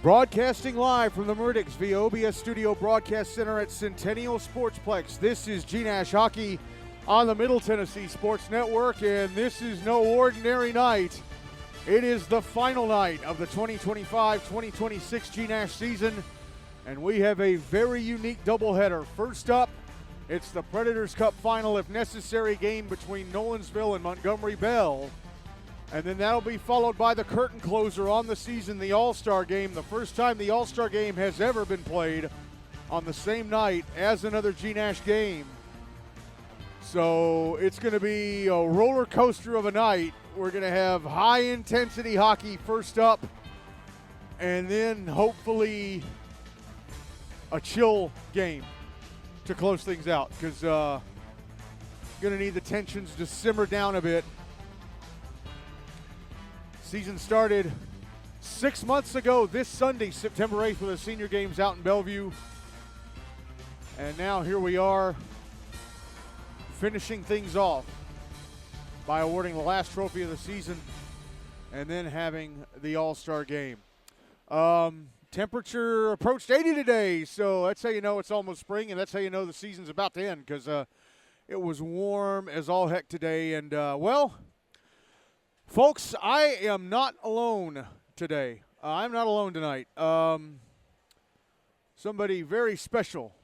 Broadcasting live from the Murdicks via OBS Studio Broadcast Center at Centennial Sportsplex. This is G-Nash Hockey on the Middle Tennessee Sports Network, and this is no ordinary night. It is the final night of the 2025-2026 G-Nash season, and we have a very unique doubleheader. First up, it's the Predators Cup final, if necessary, game between Nolensville and Montgomery Bell. And then that'll be followed by the curtain closer on the season, the All-Star Game. The first time the All-Star Game has ever been played on the same night as another G-Nash game. So it's going to be a roller coaster of a night. We're going to have high-intensity hockey first up, and then hopefully a chill game to close things out, because going to need the tensions to simmer down a bit. Season started 6 months ago this Sunday, September 8th, with the senior games out in Bellevue. And now here we are, finishing things off by awarding the last trophy of the season and then having the All-Star Game. Temperature approached 80 today, so that's how you know it's almost spring, and that's how you know the season's about to end, because it was warm as all heck today. And, folks, I am not alone today. I'm not alone tonight. Somebody very special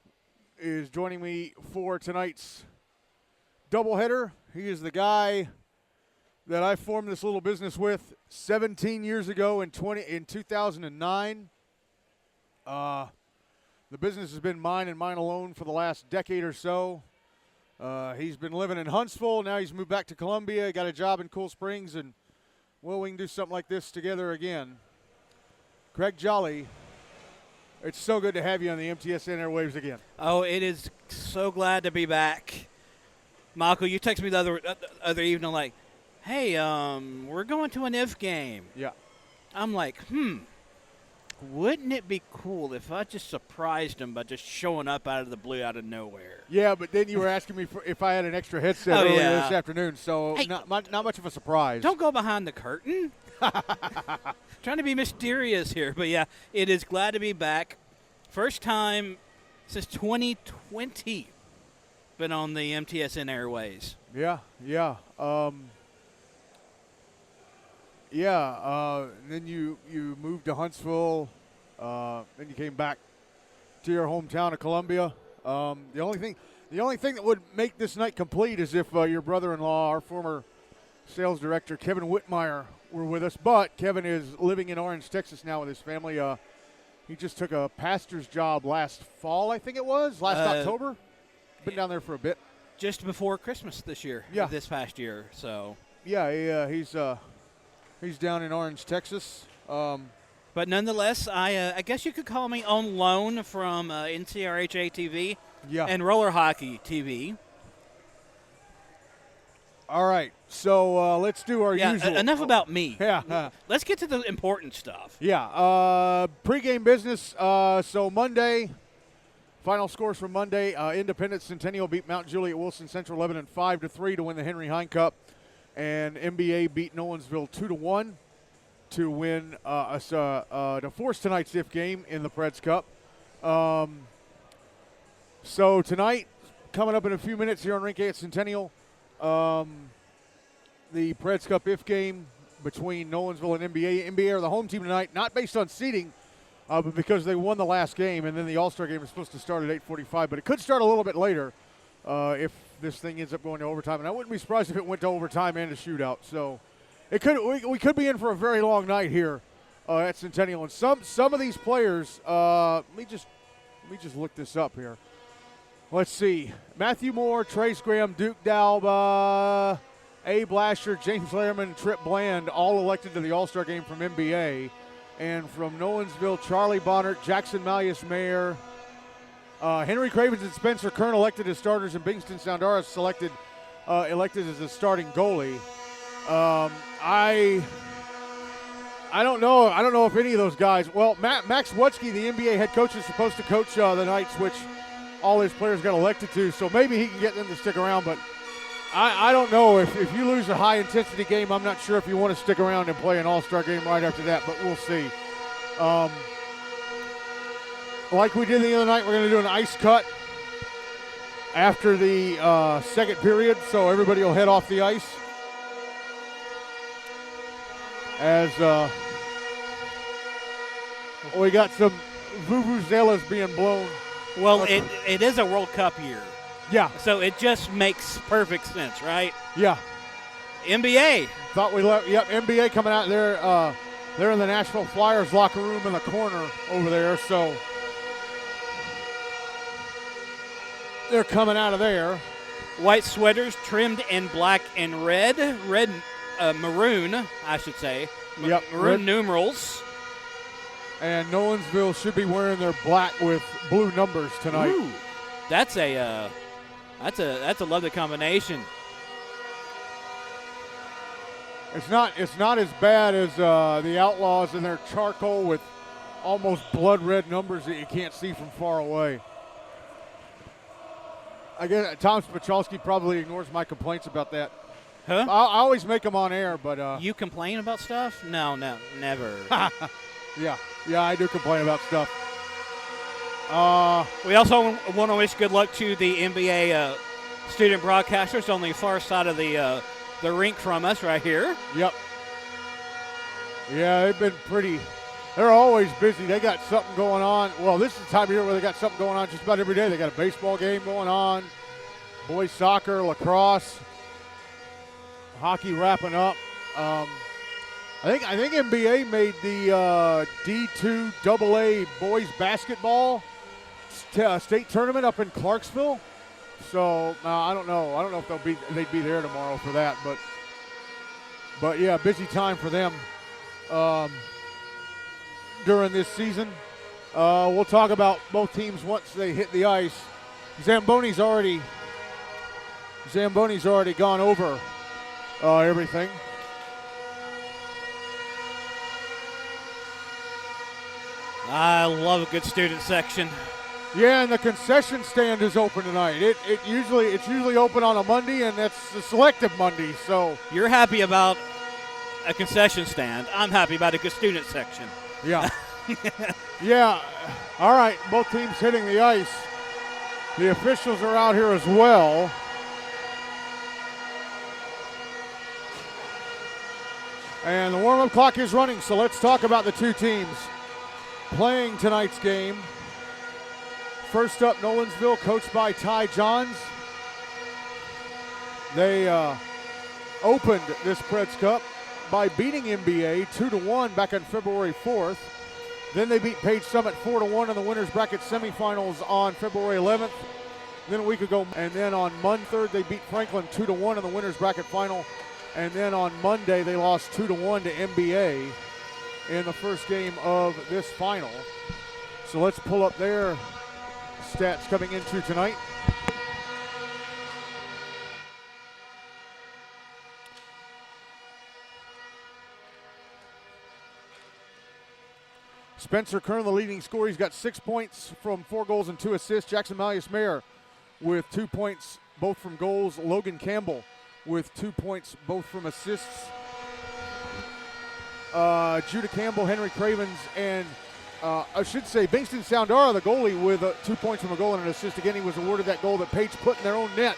is joining me for tonight's doubleheader. He is the guy that I formed this little business with 17 years ago in 2009. The business has been mine and mine alone for the last decade or so. He's been living in Huntsville. Now he's moved back to Columbia, got a job in Cool Springs, and, well, we can do something like this together again. Craig Jolly, it's so good to have you on the MTSN airwaves again. Oh, it is so glad to be back. Michael, you texted me the other evening like, hey, we're going to an IF game. Yeah. I'm like, wouldn't it be cool if I just surprised him by just showing up out of the blue, out of nowhere? Yeah, but then you were asking me if I had an extra headset earlier this afternoon, so hey, not much of a surprise. Don't go behind the curtain. Trying to be mysterious here, but yeah, it is glad to be back. First time since 2020 been on the MTSN airways. Yeah. Then you moved to Huntsville. Then you came back to your hometown of Columbia. The only thing that would make this night complete is if your brother-in-law, our former sales director, Kevin Whitmire, were with us. But Kevin is living in Orange, Texas now with his family. He just took a pastor's job last fall, I think it was, October. Been down there for a bit. Just before Christmas this year. Yeah. This past year. So. Yeah, he's down in Orange, Texas. But nonetheless, I guess you could call me on loan from NCRHA TV and Roller Hockey TV. All right, so let's do our usual. Enough about me. Yeah. Let's get to the important stuff. Yeah, pregame business. So Monday, final scores from Monday. Independence Centennial beat Mount Juliet Wilson Central Lebanon 5-3 to win the Henry Hine Cup. And NBA beat Nolensville 2-1 to win to force tonight's IF game in the Preds Cup. So tonight, coming up in a few minutes here on Rink 8 at Centennial, the Preds Cup IF game between Nolensville and NBA. NBA are the home team tonight, not based on seeding, but because they won the last game, and then the All-Star game is supposed to start at 8:45, but it could start a little bit later if this thing ends up going to overtime. And I wouldn't be surprised if it went to overtime and a shootout. So it could we could be in for a very long night here at Centennial. And some of these players, let me just look this up here. Let's see. Matthew Moore, Trace Graham, Duke Dalba, Abe Lasher, James Lehrman, Trip Bland, all elected to the All-Star game from NBA. And from Nolensville, Charlie Bonnert, Jackson Malleus Mayer, Henry Cravens and Spencer Kern elected as starters, and Bingston Soundaris elected as a starting goalie. I don't know. I don't know if any of those guys. Well, Max Wutsky, the NBA head coach, is supposed to coach the Knights, which all his players got elected to. So maybe he can get them to stick around. But I don't know. If you lose a high-intensity game, I'm not sure if you want to stick around and play an all-star game right after that, but we'll see. like we did the other night, we're going to do an ice cut after the second period, so everybody will head off the ice. As we got some vuvuzelas being blown. Well, it is a World Cup year. Yeah. So it just makes perfect sense, right? Yeah. NBA. Thought we left. Yep, NBA coming out there. They're in the Nashville Flyers locker room in the corner over there, so they're coming out of there. White sweaters trimmed in black and red. Maroon, I should say. Yep. Maroon Red. Numerals. And Nolensville should be wearing their black with blue numbers tonight. Ooh, that's a lovely combination. It's not as bad as the Outlaws in their charcoal with almost blood red numbers that you can't see from far away. I guess Tom Spachalski probably ignores my complaints about that. Huh? I always make them on air, but you complain about stuff? No, never. yeah, I do complain about stuff. We also want to wish good luck to the NBA student broadcasters on the far side of the rink from us right here. Yep. Yeah, they've been pretty. They're always busy. They got something going on. Well, this is the time of year where they got something going on just about every day. They got a baseball game going on, boys soccer, lacrosse, hockey wrapping up. I think NBA made the D2 AA boys basketball state tournament up in Clarksville. So I don't know. I don't know if they'd be there tomorrow for that, but yeah, busy time for them during this season. We'll talk about both teams once they hit the ice. Zamboni's already gone over everything. I love a good student section. Yeah, and the concession stand is open tonight. It's usually open on a Monday, and that's a selective Monday. So you're happy about a concession stand. I'm happy about a good student section. Yeah. Yeah. All right, both teams hitting the ice. The officials are out here as well. And the warm-up clock is running, so let's talk about the two teams playing tonight's game. First up, Nolensville, coached by Ty Johns. They opened this Preds Cup by beating NBA 2-1 back on February 4th. Then they beat Page Summit 4-1 in the winners bracket semifinals on February 11th. Then a week ago, and then on Monday 3rd, they beat Franklin 2-1 in the winners bracket final. And then on Monday, they lost 2-1 to NBA in the first game of this final. So let's pull up their stats coming into tonight. Spencer Kern, the leading scorer. He's got 6 points from 4 goals and 2 assists. Jackson Malleus-Mayer with 2 points, both from goals. Logan Campbell with 2 points, both from assists. Judah Campbell, Henry Cravens, and I should say Bingston Soundara, the goalie, with 2 points from a goal and an assist. Again, he was awarded that goal that Page put in their own net.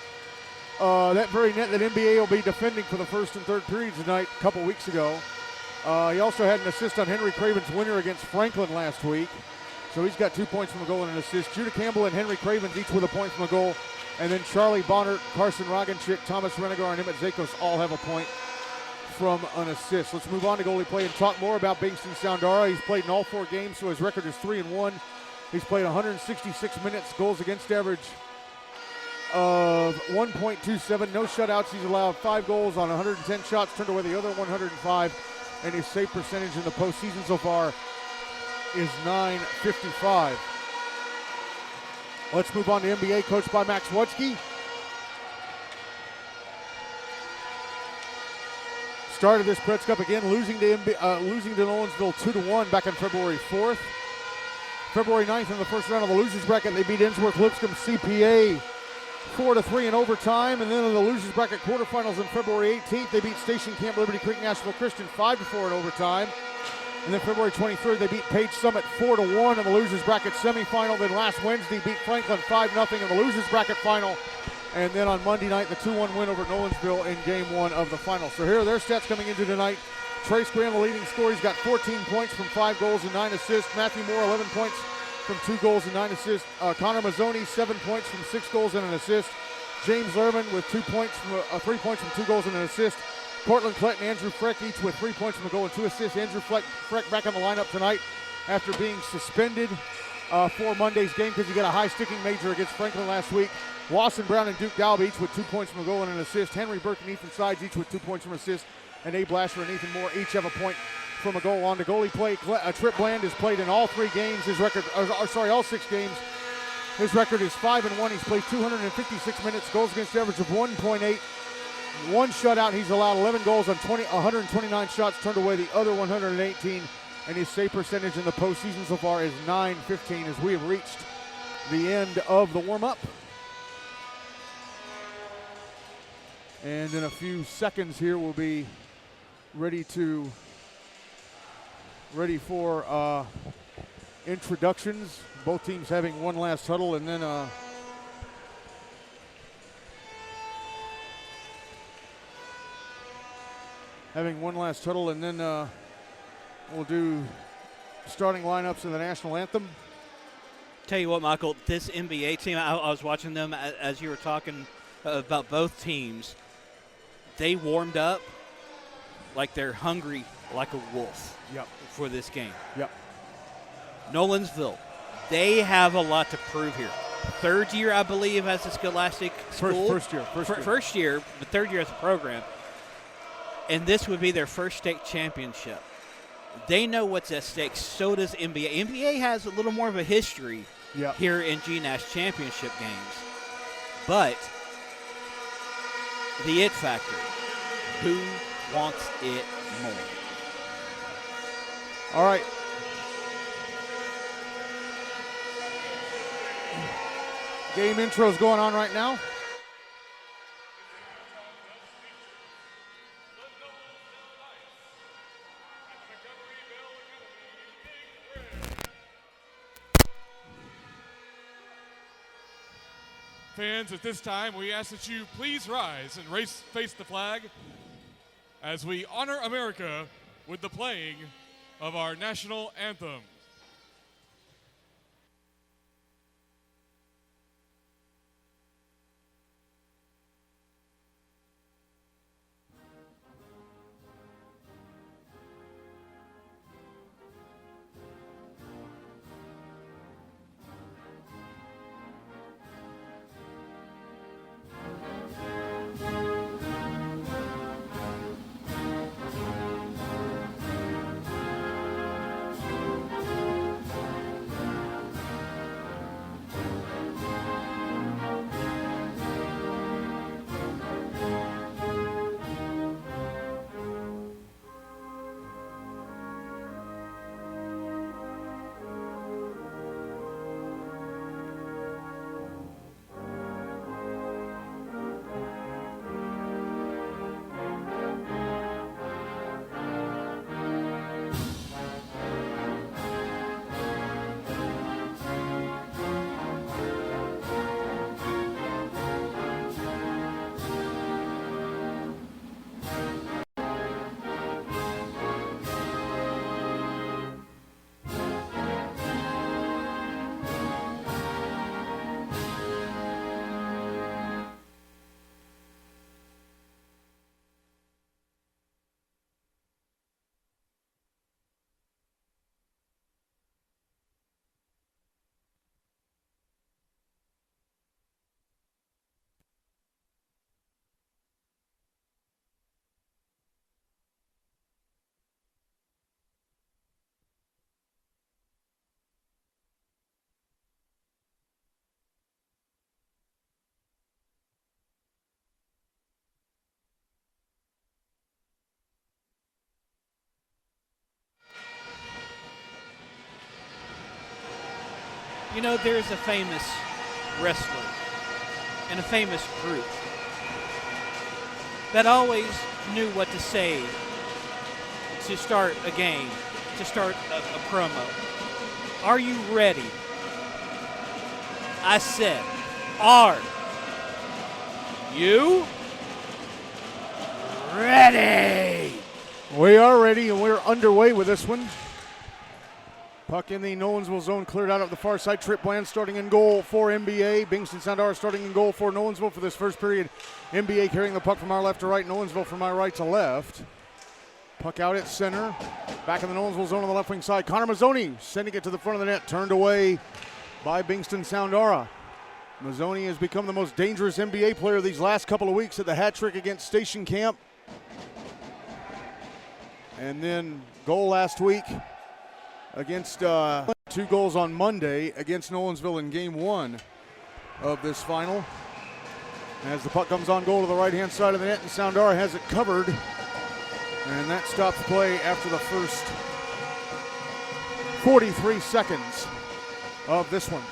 That very net that NBA will be defending for the first and third periods tonight a couple weeks ago. He also had an assist on Henry Craven's winner against Franklin last week. So he's got 2 points from a goal and an assist. Judah Campbell and Henry Cravens each with a point from a goal. And then Charlie Bonnert, Carson Roganchik, Thomas Renegar, and Emmett Zakos all have a point from an assist. Let's move on to goalie play and talk more about Bingston Soundara. He's played in all 4 games, so his record is 3-1. He's played 166 minutes, goals against average of 1.27. No shutouts. He's allowed 5 goals on 110 shots, turned away the other 105. And his save percentage in the postseason so far is .955. Let's move on to NBA, coached by Max Wutsky. Started this Preds Cup again, losing to Nolensville 2-1 back on February 4th. February 9th in the first round of the losers bracket, they beat Innsworth Lipscomb CPA 4-3 in overtime. And then in the losers bracket quarterfinals on February 18th, they beat Station Camp Liberty Creek Nashville Christian 5-4 in overtime. And then February 23rd, they beat Page Summit 4-1 in the losers bracket semifinal. Then last Wednesday, beat Franklin 5-0 in the losers bracket final. And then on Monday night, the 2-1 win over Nolensville in game 1 of the final. So here are their stats coming into tonight. Trace Graham, the leading scorer, he's got 14 points from 5 goals and 9 assists. Matthew Moore, 11 points from 2 goals and 9 assists. Connor Mazzoni, 7 points from 6 goals and an assist. James Lerman with 3 points from 2 goals and an assist. Cortland Clinton, Andrew Freck, each with 3 points from a goal and 2 assists. Andrew Freck back on the lineup tonight after being suspended for Monday's game because he got a high sticking major against Franklin last week. Lawson Brown and Duke Dalby each with 2 points from a goal and an assist. Henry Burke and Ethan Sides each with 2 points from assist. And Abe Lasher and Ethan Moore each have a point from a goal. On to goalie play. Trip Bland has played in all 3 games. All 6 games. His record is 5-1. He's played 256 minutes. Goals against average of 1.8. 1 shutout. He's allowed 11 goals on 129 shots, turned away the other 118. And his save percentage in the postseason so far is .915 as we have reached the end of the warm-up. And in a few seconds here, we'll be ready for introductions. Both teams having one last huddle, and then we'll do starting lineups in the national anthem. Tell you what, Michael, this NBA team, I was watching them as you were talking about both teams. They warmed up like they're hungry like a wolf for this game. Yep. Nolensville, they have a lot to prove here. 3rd year, I believe, as a Scholastic school. First year, but 3rd year as a program. And this would be their first state championship. They know what's at stake. So does NBA. NBA has a little more of a history here in GNASH championship games. But the it factor, who wants it more? All right. Game intro is going on right now. Fans, at this time, we ask that you please rise and face the flag as we honor America with the playing of our national anthem. You know, there's a famous wrestler and a famous group that always knew what to say to start a game to start a promo. Are you ready? I said, are you ready? We are ready, and we're underway with this one. Puck in the Nolensville zone, cleared out of the far side. Trip Bland starting in goal for NBA. Bingston Soundara starting in goal for Nolensville for this first period. NBA carrying the puck from our left to right, Nolensville from our right to left. Puck out at center. Back in the Nolensville zone on the left wing side. Connor Mazzoni sending it to the front of the net. Turned away by Bingston Soundara. Mazzoni has become the most dangerous NBA player these last couple of weeks at the hat trick against Station Camp. And then goal last week against 2 goals on Monday against Nolensville in game 1 of this final. As the puck comes on goal to the right-hand side of the net, and Soundara has it covered. And that stops play after the first 43 seconds of this one.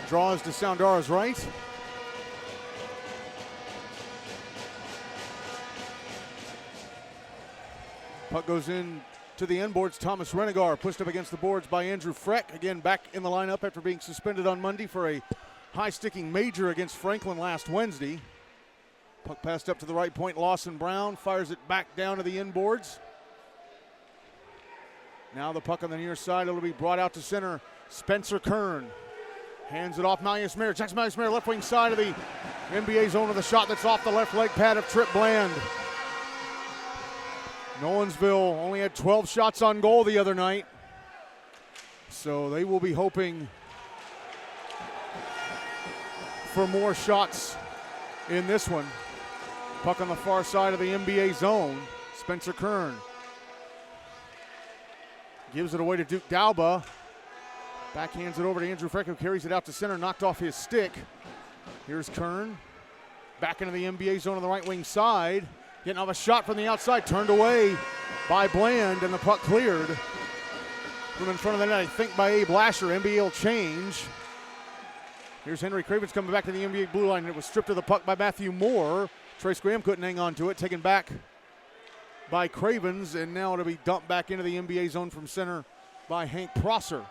Draws to Soundara's right. Puck goes in to the end boards. Thomas Renegar pushed up against the boards by Andrew Freck. Again, back in the lineup after being suspended on Monday for a high-sticking major against Franklin last Wednesday. Puck passed up to the right point. Lawson Brown fires it back down to the end boards. Now the puck on the near side. It'll be brought out to center. Spencer Kern hands it off. Malleus Mayer. Checks Malleus Mayer, left wing side of the NBA zone with a shot that's off the left leg pad of Trip Bland. Nolensville only had 12 shots on goal the other night, so they will be hoping for more shots in this one. Puck on the far side of the NBA zone. Spencer Kern gives it away to Duke Dauba. Backhands it over to Andrew Freck, who carries it out to center, knocked off his stick. Here's Kern. Back into the NBA zone on the right wing side. Getting off a shot from the outside, turned away by Bland, and the puck cleared from in front of the net, I think, by Abe Lasher. NBA will change. Here's Henry Cravens coming back to the NBA blue line. It was stripped of the puck by Matthew Moore. Trace Graham couldn't hang on to it. Taken back by Cravens, and now it'll be dumped back into the NBA zone from center by Hank Prosser.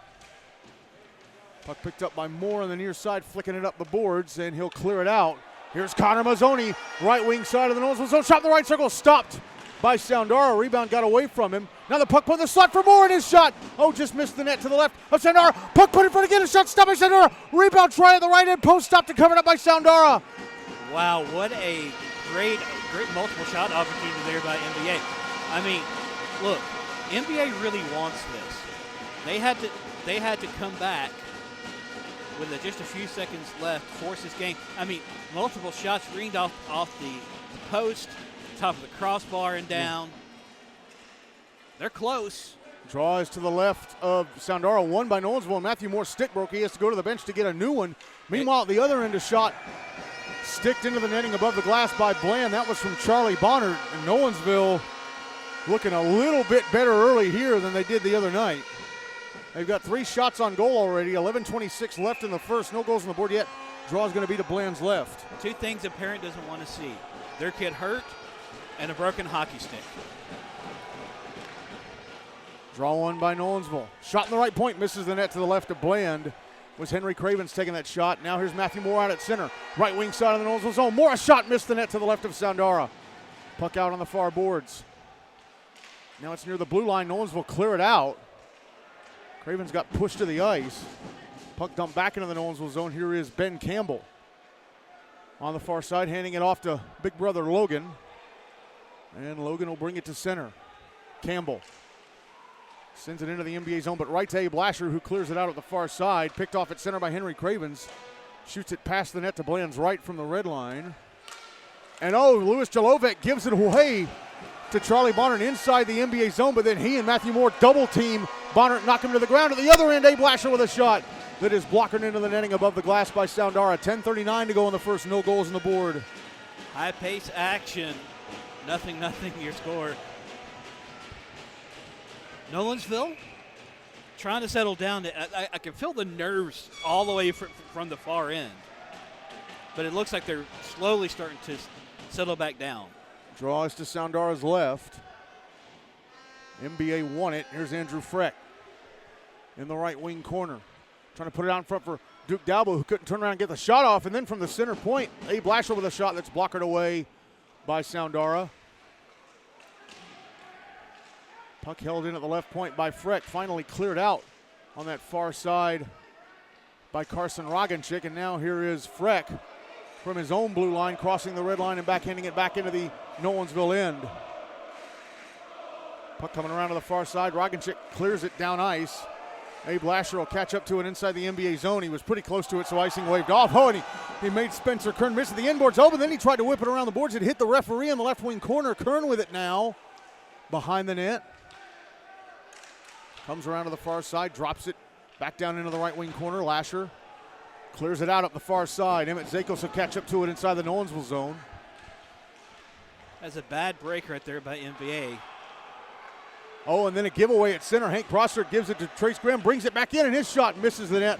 Puck picked up by Moore on the near side, flicking it up the boards, and he'll clear it out. Here's Connor Mazzoni, right wing side of the Nolensville zone. Shot in the right circle, stopped by Soundara. Rebound got away from him. Now the puck put in the slot for Moore, and his shot. Oh, just missed the net to the left of Soundara. Puck put in front again, a shot stopped by Soundara. Rebound try at the right end post, stopped and covered up by Soundara. Wow, what a great multiple shot opportunity there by NBA. I mean, look, NBA really wants this. They had to come back with just a few seconds left, force this game. I mean, multiple shots ringed off the post, top of the crossbar and down. They're close. Draw is to the left of Soundara, won by Nolensville, and Matthew Moore's stick broke. He has to go to the bench to get a new one. Meanwhile, at the other end, a shot sticked into the netting above the glass by Bland. That was from Charlie Bonnert, and Nolensville looking a little bit better early here than they did the other night. They've got 3 shots on goal already, 11:26 left in the first. No goals on the board yet. Draw is going to be to Bland's left. 2 things a parent doesn't want to see: their kid hurt and a broken hockey stick. Draw one by Nolensville. Shot in the right point, misses the net to the left of Bland. Was Henry Cravens taking that shot. Now here's Matthew Moore out at center. Right wing side of the Nolensville zone. Moore, a shot, missed the net to the left of Soundara. Puck out on the far boards. Now it's near the blue line. Nolensville clear it out. Cravens got pushed to the ice. Puck dumped back into the Nolensville zone. Here is Ben Campbell on the far side, handing it off to big brother Logan. And Logan will bring it to center. Campbell sends it into the NBA zone, but right to Abe Lasher, who clears it out at the far side. Picked off at center by Henry Cravens. Shoots it past the net to Bland's right from the red line. And Louis Jalovec gives it away to Charlie Bonnert inside the NBA zone, but then he and Matthew Moore double team Bonnert, knock him to the ground. At the other end, Abe Lasher with a shot that is blockered into the netting above the glass by Soundara. 10:39 to go in the first. No goals on the board. High pace action. Nothing, your score. Nolensville trying to settle down. I can feel the nerves all the way from the far end, but it looks like they're slowly starting to settle back down. Draws to Soundara's left. NBA won it. Here's Andrew Freck in the right wing corner. Trying to put it out in front for Duke Dalbo, who couldn't turn around and get the shot off. And then from the center point, Abe Lasher with a shot that's blocked away by Soundara. Puck held in at the left point by Freck. Finally cleared out on that far side by Carson Roganchik. And now here is Freck from his own blue line, crossing the red line and backhanding it back into the Nolensville end. Puck coming around to the far side. Roganchik clears it down ice. Abe Lasher will catch up to it inside the NBA zone. He was pretty close to it, so icing waved off. Oh, and he made Spencer Kern miss it. The inboard's open. Then he tried to whip it around the boards. It hit the referee in the left wing corner. Kern with it now behind the net. Comes around to the far side, drops it back down into the right wing corner. Lasher clears it out up the far side. Emmett Zakos will catch up to it inside the Nolensville zone. That's a bad break right there by NBA. Oh, and then a giveaway at center. Hank Prosser gives it to Trace Graham, brings it back in, and his shot misses the net.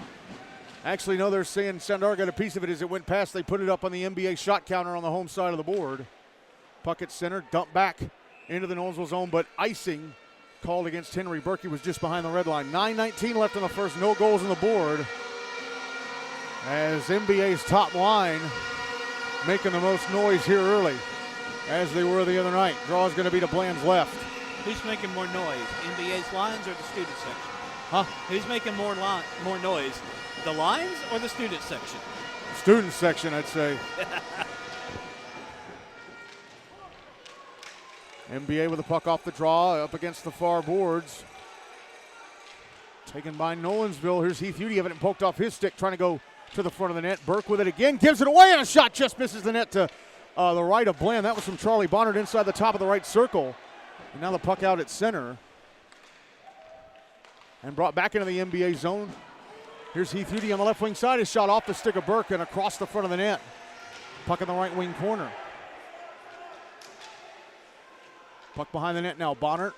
Actually, no, they're saying Soundara got a piece of it as it went past. They put it up on the NBA shot counter on the home side of the board. Puck at center, dump back into the Nolensville zone, but icing called against Henry Berkey was just behind the red line. 9:19 left in the first, no goals on the board. As NBA's top line making the most noise here early, as they were the other night. Draw is going to be to Bland's left. Who's making more noise, NBA's lines or the student section? Huh? Who's making more noise, the lines or the student section? Student section, I'd say. NBA with the puck off the draw, up against the far boards. Taken by Nolensville. Here's Heath Hudi, having it poked off his stick, trying to go to the front of the net. Burke with it again, gives it away, and a shot just misses the net to the right of Bland. That was from Charlie Bonnert inside the top of the right circle. And now the puck out at center. And brought back into the NBA zone. Here's Heath Hudi on the left wing side. His shot off the stick of Burke and across the front of the net. Puck in the right wing corner. Puck behind the net now. Bonnert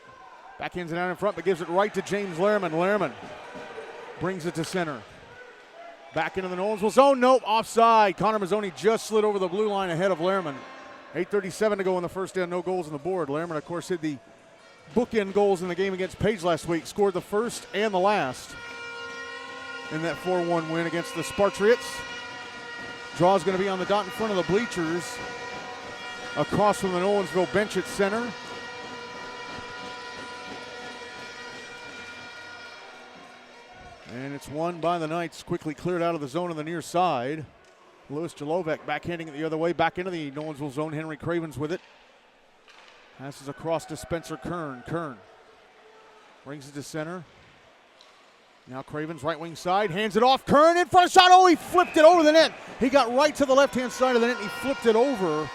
backhands it out in front, but gives it right to James Lehrman. Lehrman brings it to center. Back into the Nolensville zone. Nope, offside. Connor Mazzoni just slid over the blue line ahead of Lehrman. 8:37 to go in the first down, no goals on the board. Lehrman, of course, hit the bookend goals in the game against Page last week. Scored the first and the last in that 4-1 win against the Spartriots. Draw's going to be on the dot in front of the bleachers, across from the Nolensville bench at center. And it's won by the Knights, quickly cleared out of the zone on the near side. Louis Jalovec backhanding it the other way, back into the Nolensville zone. Henry Cravens with it. Passes across to Spencer Kern. Kern brings it to center. Now Cravens, right wing side, hands it off. Kern in front of shot. Oh, he flipped it over the net. He got right to the left-hand side of the net, and he flipped it over.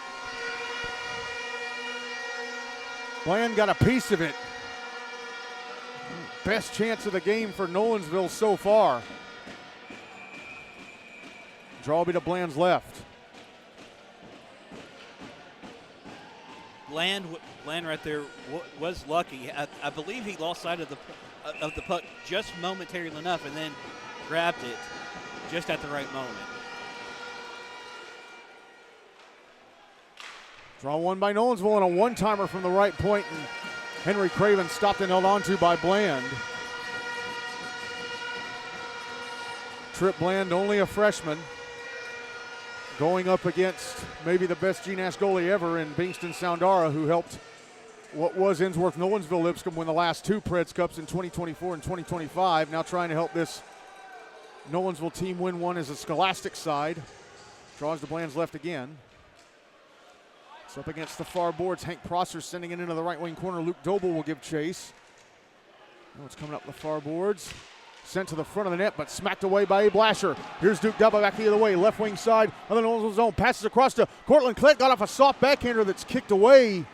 Bland got a piece of it. Best chance of the game for Nolensville so far. Draw will be to Bland's left. Bland right there was lucky. I believe he lost sight of the puck just momentarily enough, and then grabbed it just at the right moment. Draw won by Nolensville and a one-timer from the right point, and Henry Craven stopped and held on to by Bland. Trip Bland, only a freshman, going up against maybe the best GNAS goalie ever in Bingston Soundara, who helped what was Innsworth Nolensville Lipscomb win the last two Preds Cups in 2024 and 2025. Now trying to help this Nolensville team win one as a Scholastic side. Draws to Bland's left again. It's up against the far boards. Hank Prosser sending it into the right wing corner. Luke Doble will give chase. Now it's coming up the far boards. Sent to the front of the net, but smacked away by Abe Lasher. Here's Duke Dubba back the other way. Left wing side of the Nolensville zone. Passes across to Cortland Klett. Got off a soft backhander that's kicked away.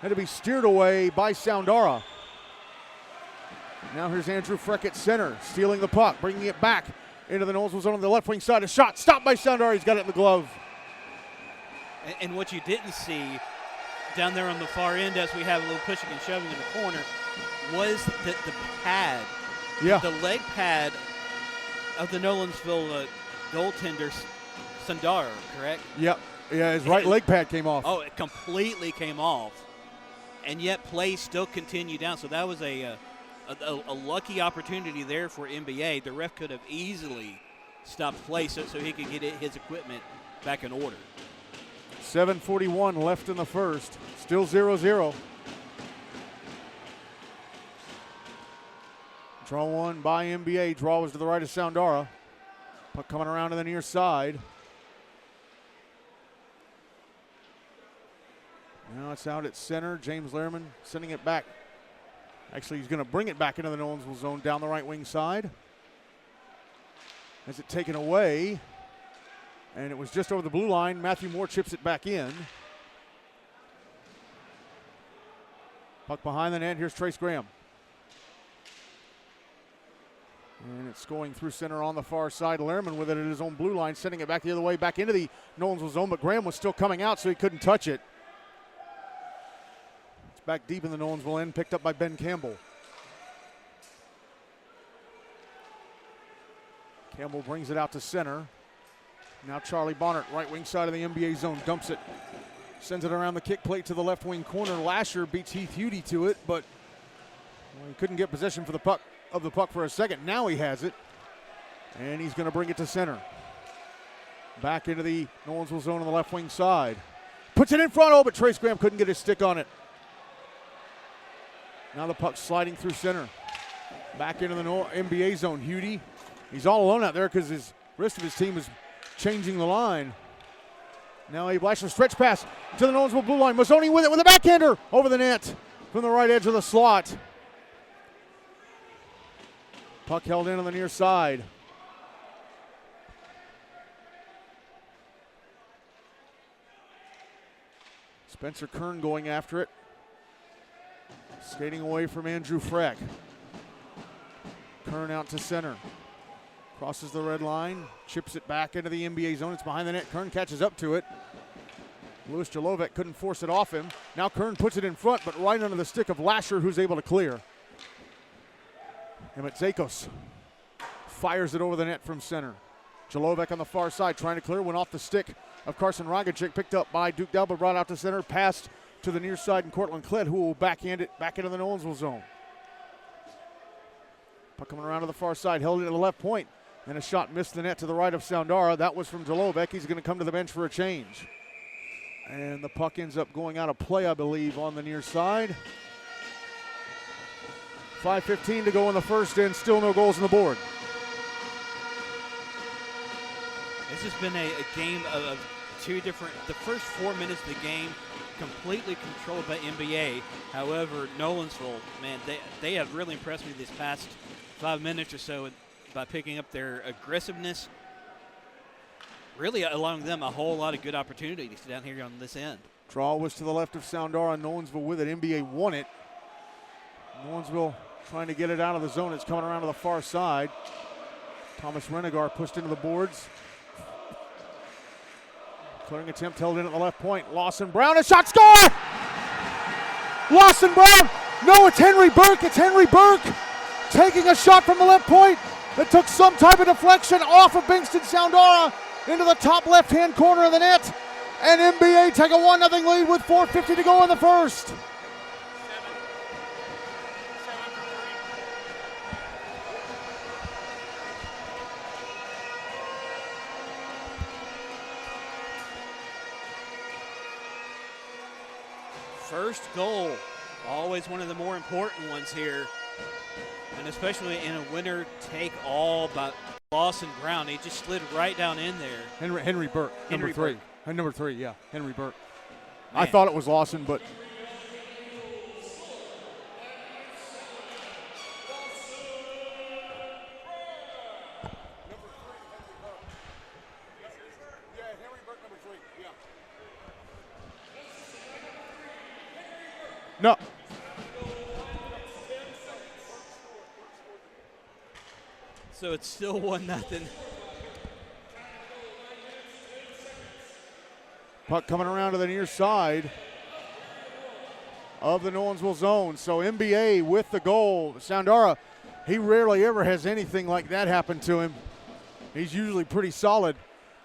Had to be steered away by Soundara. Now here's Andrew Freck at center, stealing the puck, bringing it back into the Nolensville zone on the left wing side. A shot stopped by Soundara. He's got it in the glove. And what you didn't see down there on the far end, as we have a little pushing and shoving in the corner, was the pad. Yeah. The leg pad of the Nolensville goaltender, Sundar, correct? Yep. Yeah, his right leg pad came off. Oh, it completely came off. and yet play still continued down. So that was a lucky opportunity there for NBA. The ref could have easily stopped play so he could get his equipment back in order. 7:41 left in the first. Still 0-0. Draw one by NBA. Draw was to the right of Soundara. Puck coming around to the near side. Now it's out at center. James Lehrman sending it back. Actually, he's going to bring it back into the Nolensville zone down the right wing side. Has it taken away. And it was just over the blue line. Matthew Moore chips it back in. Puck behind the net. Here's Trace Graham. And it's going through center on the far side. Lehrman with it at his own blue line, sending it back the other way, back into the Nolensville zone, but Graham was still coming out, so he couldn't touch it. It's back deep in the Nolensville end, picked up by Ben Campbell. Campbell brings it out to center. Now Charlie Bonnert, right wing side of the NBA zone, dumps it. Sends it around the kick plate to the left wing corner. Lasher beats Heath Hudie to it, but he couldn't get possession for the puck. Of the puck for a second. Now he has it. And he's going to bring it to center. Back into the Nolensville zone on the left wing side. Puts it in front. Oh, but Trace Graham couldn't get his stick on it. Now the puck sliding through center. Back into the NBA zone. Hudie. He's all alone out there because the rest of his team is changing the line. Now a Blasher stretch pass to the Nolensville blue line. Mazzoni with it with a backhander over the net from the right edge of the slot. Puck held in on the near side. Spencer Kern going after it. Skating away from Andrew Freck. Kern out to center. Crosses the red line. Chips it back into the NBA zone. It's behind the net. Kern catches up to it. Louis Jalovec couldn't force it off him. Now Kern puts it in front, but right under the stick of Lasher, who's able to clear. Emmett Zakos fires it over the net from center. Jalovec on the far side trying to clear, went off the stick of Carson Rogacic, picked up by Duke Delba, brought out to center, passed to the near side, and Cortland Klett, who will backhand it back into the Nolensville zone. Puck coming around to the far side, held it to the left point, and a shot missed the net to the right of Soundara. That was from Jalovec. He's going to come to the bench for a change. And the puck ends up going out of play, I believe, on the near side. 5:15 to go in the first, and still no goals on the board. This has been a game of two different, the first 4 minutes of the game completely controlled by NBA. However, Nolensville, man, they have really impressed me these past 5 minutes or so by picking up their aggressiveness, really allowing them a whole lot of good opportunities down here on this end. Draw was to the left of Soundara, Nolensville with it. NBA won it. Nolensville trying to get it out of the zone. It's coming around to the far side. Thomas Renegar pushed into the boards. Clearing attempt held in at the left point. Lawson Brown, a shot, score! Lawson Brown! No, it's Henry Burke. It's Henry Burke taking a shot from the left point that took some type of deflection off of Bingston Soundara into the top left-hand corner of the net. And NBA take a 1-0 lead with 4:50 to go in the first. First goal, always one of the more important ones here, and especially in a winner-take-all by Lawson Brown. He just slid right down in there. Henry Burke, Henry number three. Burke. Number 3, yeah, Henry Burke. Man. I thought it was Lawson, but no. So it's still 1-0. Puck coming around to the near side of the Nolensville zone. So NBA with the goal. Soundara, he rarely ever has anything like that happen to him. He's usually pretty solid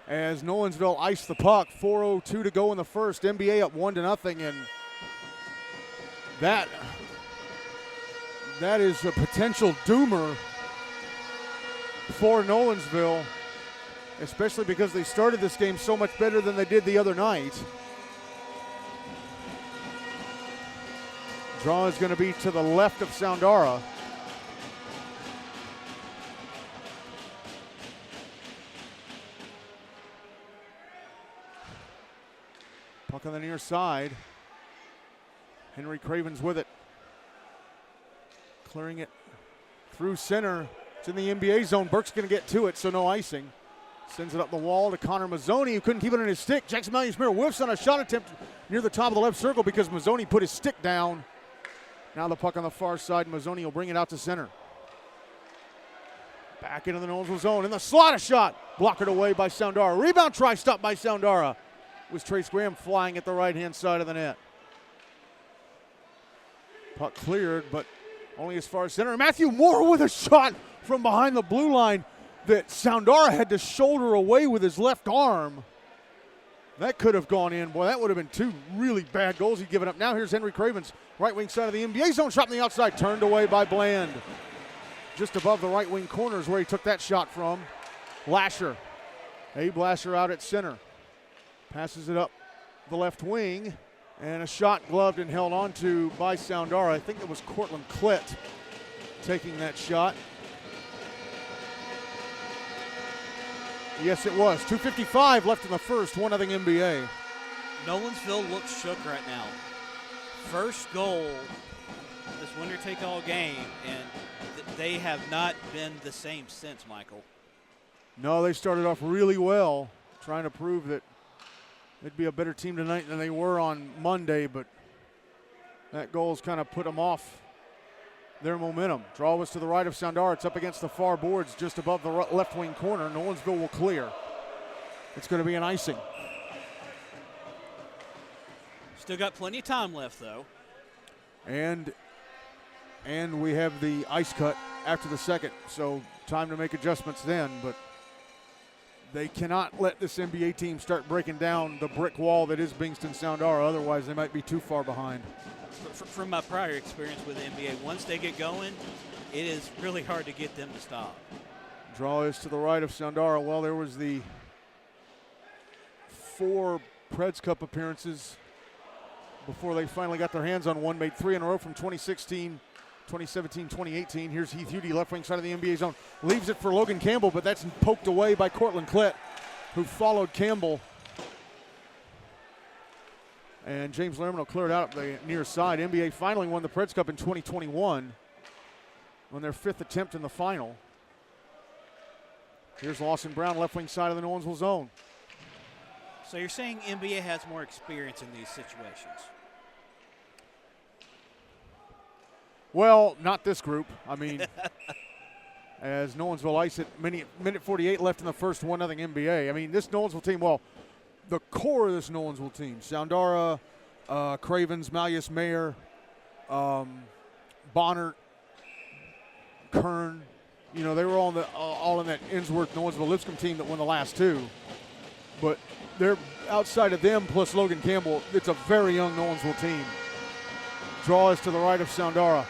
as Nolensville iced the puck. 4:02 to go in the first. NBA up 1-0, and That is a potential doomer for Nolensville, especially because they started this game so much better than they did the other night. Draw is going to be to the left of Soundara. Puck on the near side. Henry Cravens with it. Clearing it through center. It's in the NBA zone. Burke's going to get to it, so no icing. Sends it up the wall to Connor Mazzoni, who couldn't keep it in his stick. Jackson Malleus-Mir whiffs on a shot attempt near the top of the left circle because Mazzoni put his stick down. Now the puck on the far side. Mazzoni will bring it out to center. Back into the Nolensville zone. In the slot, a shot. Blocked away by Soundara. Rebound try stopped by Soundara. It was Trace Graham flying at the right-hand side of the net. Puck cleared, but only as far as center. Matthew Moore with a shot from behind the blue line that Soundara had to shoulder away with his left arm. That could have gone in. Boy, that would have been two really bad goals he'd given up. Now here's Henry Cravens, right wing side of the NBA zone, shot on the outside, turned away by Bland. Just above the right wing corner is where he took that shot from. Lasher. Abe Lasher out at center. Passes it up the left wing. And a shot gloved and held onto by Soundara. I think it was Cortland Klett taking that shot. Yes, it was. 2:55 left in the first, 1-0 NBA. Nolensville looks shook right now. First goal this winner-take-all game, and they have not been the same since, Michael. No, they started off really well, trying to prove that they'd be a better team tonight than they were on Monday, but that goal's kind of put them off their momentum. Draw was to the right of Soundara. It's up against the far boards just above the left wing corner. Nolensville will clear. It's going to be an icing. Still got plenty of time left, though. And we have the ice cut after the second, so time to make adjustments then, but they cannot let this NBA team start breaking down the brick wall that is Bingston Soundara. Otherwise, they might be too far behind. From my prior experience with the NBA, once they get going, it is really hard to get them to stop. Draw is to the right of Soundara. Well, there was the 4 Preds Cup appearances before they finally got their hands on one. Made 3 in a row from 2016, 2017, 2018. Here's Heath Hudi, left wing side of the NBA zone. Leaves it for Logan Campbell, but that's poked away by Cortland Klett, who followed Campbell. And James Lerman will clear it out up the near side. NBA finally won the Preds Cup in 2021 on their 5th attempt in the final. Here's Lawson Brown, left wing side of the Nolensville zone. So you're saying NBA has more experience in these situations? Well, not this group. I mean, as Nolensville ice it, minute 48 left in the first, 1-0 NBA. I mean, this Nolensville team, well, the core of this Nolensville team, Soundara, Cravens, Malleus-Mir, Bonner, Kern, you know, they were all in that Innsworth Nolensville Lipscomb team that won the last 2. But they're outside of them plus Logan Campbell, it's a very young Nolensville team. Draw is to the right of Soundara.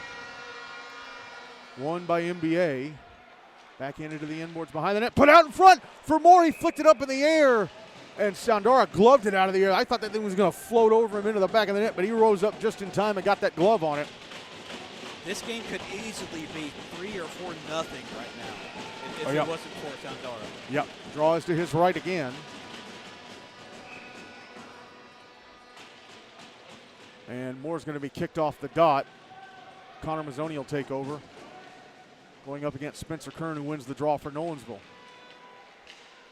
Won by NBA. Backhanded to the inboards behind the net. Put out in front for Moore. He flicked it up in the air. And Soundara gloved it out of the air. I thought that thing was going to float over him into the back of the net, but he rose up just in time and got that glove on it. This game could easily be 3 or 4 nothing right now if yep. it wasn't for Soundara. Yep. Draw is to his right again. And Moore's going to be kicked off the dot. Connor Mazzoni will take over. Going up against Spencer Kern, who wins the draw for Nolensville.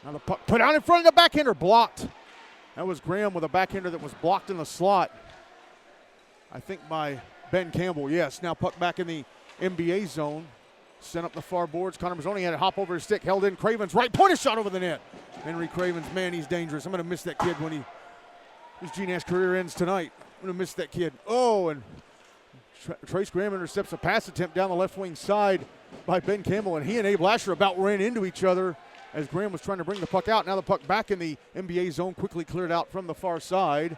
Now the puck put out in front of the backhander, blocked. That was Graham with a backhander that was blocked in the slot. I think by Ben Campbell, yes. Now puck back in the NBA zone. Sent up the far boards. Connor Mazzoni had to hop over his stick, held in. Cravens right point, a shot over the net. Henry Cravens, man, he's dangerous. I'm going to miss that kid when his GNAS career ends tonight. I'm going to miss that kid. Oh, and Trace Graham intercepts a pass attempt down the left wing side by Ben Campbell, and he and Abe Lasher about ran into each other as Graham was trying to bring the puck out. Now the puck back in the NBA zone, quickly cleared out from the far side.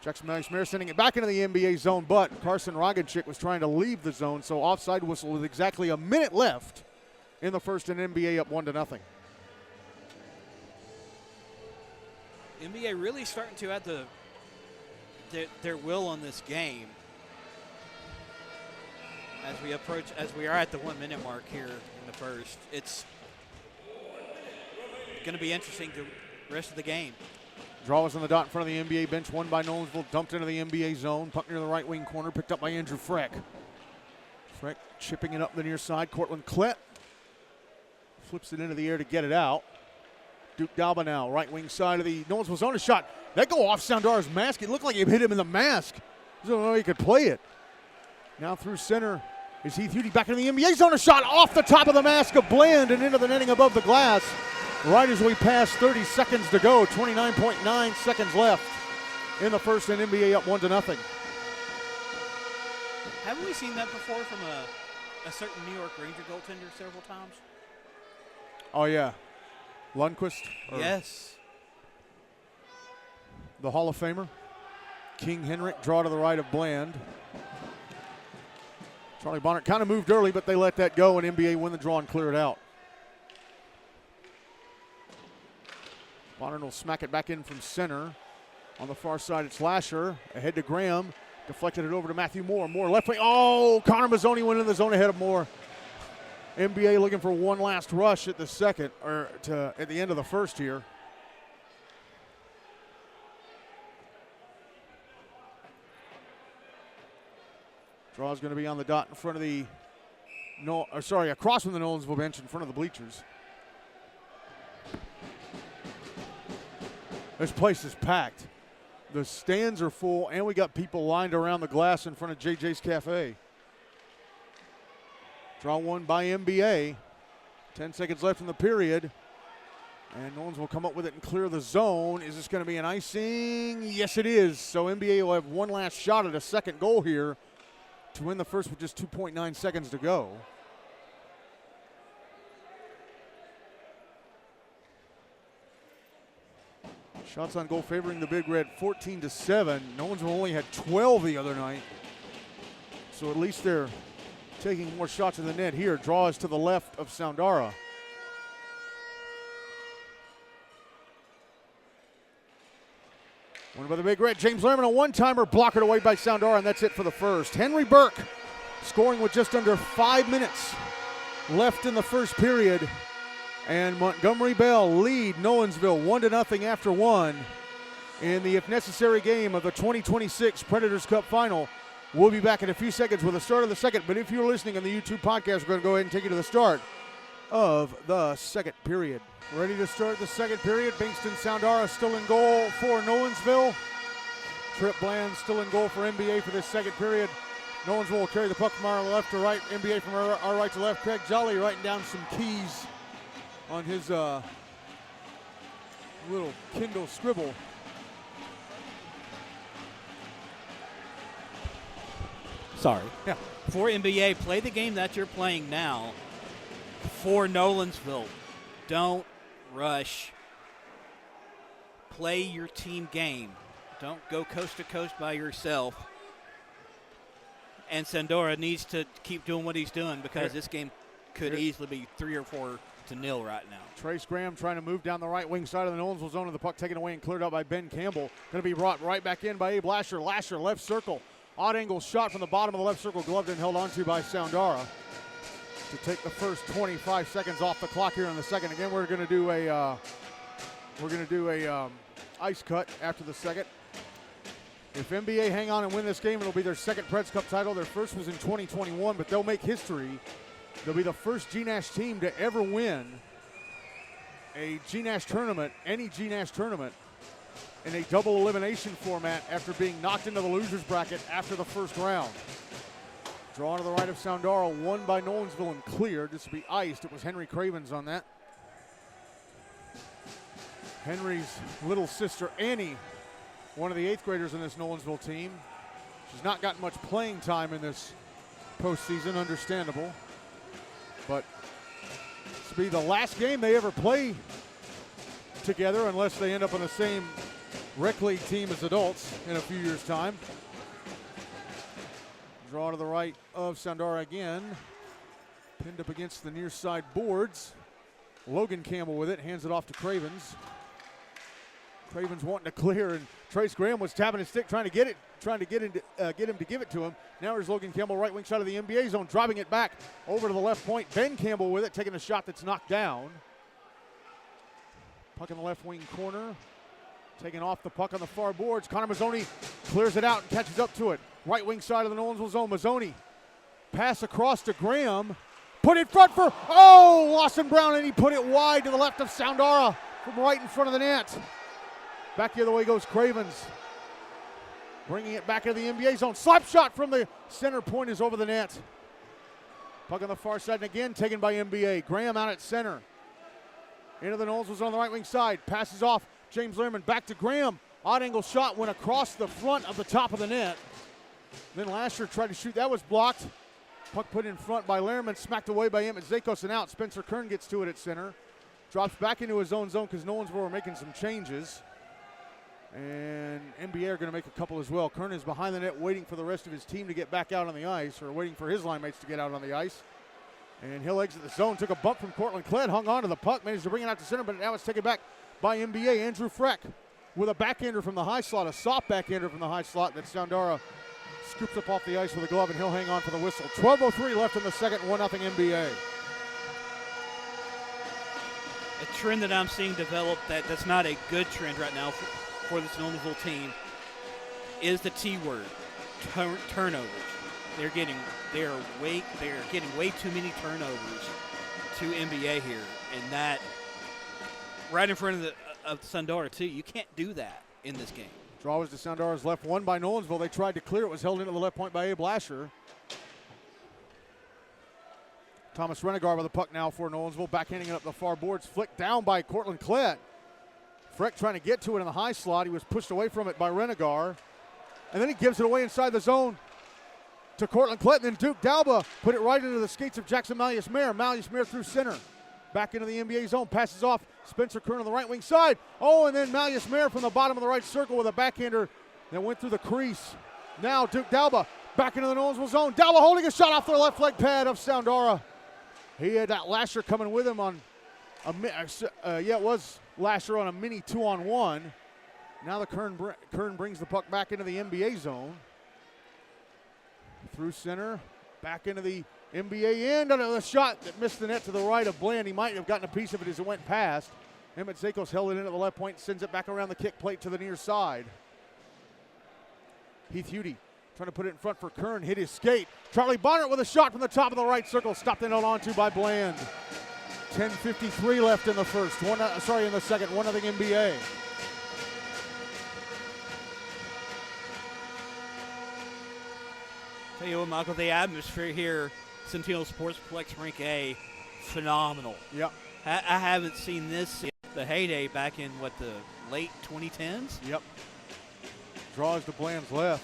Jackson Mayer sending it back into the NBA zone, but Carson Roganchik was trying to leave the zone, so offside whistle with exactly a minute left in the first, and NBA up 1-0. NBA really starting to add their will on this game as we are at the 1 minute mark here in the first. It's going to be interesting the rest of the game. Draw was on the dot in front of the NBA bench, won by Nolensville, dumped into the NBA zone. Puck near the right wing corner, picked up by Andrew Freck. Freck chipping it up the near side. Cortland Klett flips it into the air to get it out. Duke Dalba now, right wing side of the Nolensville zone. A shot. That go off Soundara's mask. It looked like it hit him in the mask. I don't know he could play it. Now through center is Heath Hudi back into the NBA zone. A shot off the top of the mask of Bland and into the netting above the glass. Right as we pass 30 seconds to go, 29.9 seconds left in the first, and NBA up 1-0. Haven't we seen that before from a certain New York Ranger goaltender several times? Oh, yeah. Lundqvist? Yes. The Hall of Famer. King Henrik, draw to the right of Bland. Charlie Bonner kind of moved early, but they let that go, and NBA win the draw and clear it out. Bonner will smack it back in from center. On the far side, it's Lasher. Ahead to Graham. Deflected it over to Matthew Moore. Moore left wing. Oh, Connor Mazzoni went in the zone ahead of Moore. NBA looking for one last rush at the second, or at the end of the first here. Draw's going to be on the dot in front of the, across from the Nolensville bench in front of the bleachers. This place is packed. The stands are full, and we got people lined around the glass in front of JJ's Cafe. Draw one by NBA. 10 seconds left in the period. And Nolens will come up with it and clear the zone. Is this going to be an icing? Yes, it is. So NBA will have one last shot at a second goal here to win the first with just 2.9 seconds to go. Shots on goal favoring the Big Red 14-7. Nolensville only had 12 the other night. So at least they're taking more shots in the net here. Draw is to the left of Soundara. Won by the Big Red. James Lerman, a one-timer, blocked away by Soundara, and that's it for the first. Henry Burke scoring with just under 5 minutes left in the first period. And Montgomery Bell lead Nolensville 1-0 after one in the if necessary game of the 2026 Predators Cup Final. We'll be back in a few seconds with the start of the second, but if you're listening on the YouTube podcast, we're going to go ahead and take you to the start of the second period. Ready to start the second period. Bankston Soundara still in goal for Nolensville. Trip Bland still in goal for NBA for this second period. Nolensville will carry the puck from our left to right. NBA from our right to left. Craig Jolly writing down some keys on his little Kindle scribble. Sorry. Yeah. For NBA, play the game that you're playing now for Nolensville. Don't rush. Play your team game. Don't go coast to coast by yourself. And Sandora needs to keep doing what he's doing because this game could easily be 3 or 4 to nil right now. Trace Graham trying to move down the right wing side of the Nolensville zone, and the puck taken away and cleared out by Ben Campbell. Going to be brought right back in by Abe Lasher. Lasher left circle. Odd angle shot from the bottom of the left circle, gloved and held onto by Soundara to take the first 25 seconds off the clock here in the second. Again, we're going to do a ice cut after the second. If NBA hang on and win this game, it'll be their second Preds Cup title. Their first was in 2021, but they'll make history. They'll be the first GNASH team to ever win a GNASH tournament, any GNASH tournament, in a double elimination format after being knocked into the loser's bracket after the first round. Draw to the right of Soundara, won by Nolensville and cleared. This will be iced. It was Henry Cravens on that. Henry's little sister, Annie, one of the 8th graders in this Nolensville team. She's not gotten much playing time in this postseason, understandable. But this will be the last game they ever play together unless they end up on the same rec league team as adults in a few years' time. Draw to the right of Soundara again. Pinned up against the near side boards. Logan Campbell with it, hands it off to Cravens. Cravens wanting to clear, and Trace Graham was tapping his stick, trying to get him to give it to him. Now here's Logan Campbell, right wing side of the NBA zone, driving it back over to the left point. Ben Campbell with it, taking a shot that's knocked down. Puck in the left wing corner, taking off the puck on the far boards. Connor Mazzoni clears it out and catches up to it. Right wing side of the Nolensville zone. Mazzoni, pass across to Graham, put in front for Lawson Brown, and he put it wide to the left of Soundara from right in front of the net. Back the other way goes Cravens. Bringing it back into the NBA zone. Slap shot from the center point is over the net. Puck on the far side, and again taken by NBA. Graham out at center. Into the Nolensville zone on the right wing side. Passes off James Lehrman. Back to Graham. Odd angle shot went across the front of the top of the net. Then Lasher tried to shoot. That was blocked. Puck put in front by Lehrman. Smacked away by Emmett Zakos and out. Spencer Kern gets to it at center. Drops back into his own zone because Nolensville were making some changes. And NBA are going to make a couple as well. Kern is behind the net waiting for the rest of his team to get back out on the ice, or waiting for his line mates to get out on the ice. And he'll exit the zone. Took a bump from Cortland Kled, hung on to the puck, managed to bring it out to center, but now it's taken back by NBA. Andrew Freck with a backhander from the high slot, a soft backhander from the high slot that Soundara scoops up off the ice with a glove, and he'll hang on for the whistle. 12:03 left in the second, 1-0 NBA. A trend that I'm seeing develop that's not a good trend right now for this Nolensville team is the T word, turnovers. They're getting way too many turnovers to NBA here, and that right in front of Soundara too. You can't do that in this game. Draw was to Soundara's left, won by Nolensville. They tried to clear it, was held into the left point by Abe Lasher. Thomas Renegar with the puck now for Nolensville, backhanding it up the far boards, flicked down by Cortland Klett. Freck trying to get to it in the high slot. He was pushed away from it by Renegar. And then he gives it away inside the zone to Cortland Klett. And then Duke Dalba put it right into the skates of Jackson Malleus-Mayer. Malleus-Mayer through center. Back into the NBA zone. Passes off Spencer Kern on the right wing side. And then Malleus-Mayer from the bottom of the right circle with a backhander that went through the crease. Now Duke Dalba back into the Nolensville zone. Dalba holding a shot off the left leg pad of Soundara. He had that Lasher coming with him on it was Lasher on a mini 2-on-1. Now the Kern brings the puck back into the NBA zone. Through center, back into the NBA end. A shot that missed the net to the right of Bland. He might have gotten a piece of it as it went past. Emmett Zakos held it in at the left point, sends it back around the kick plate to the near side. Heath Hudi trying to put it in front for Kern, hit his skate. Charlie Bonner with a shot from the top of the right circle, stopped and held on to by Bland. 10:53 left in the first. In the second. 1-0 NBA. Tell you what, Michael, the atmosphere here, Centennial Sportsplex Rink A, phenomenal. Yep. I haven't seen this since the heyday back in the late 2010s. Yep. Draws to Bland's left.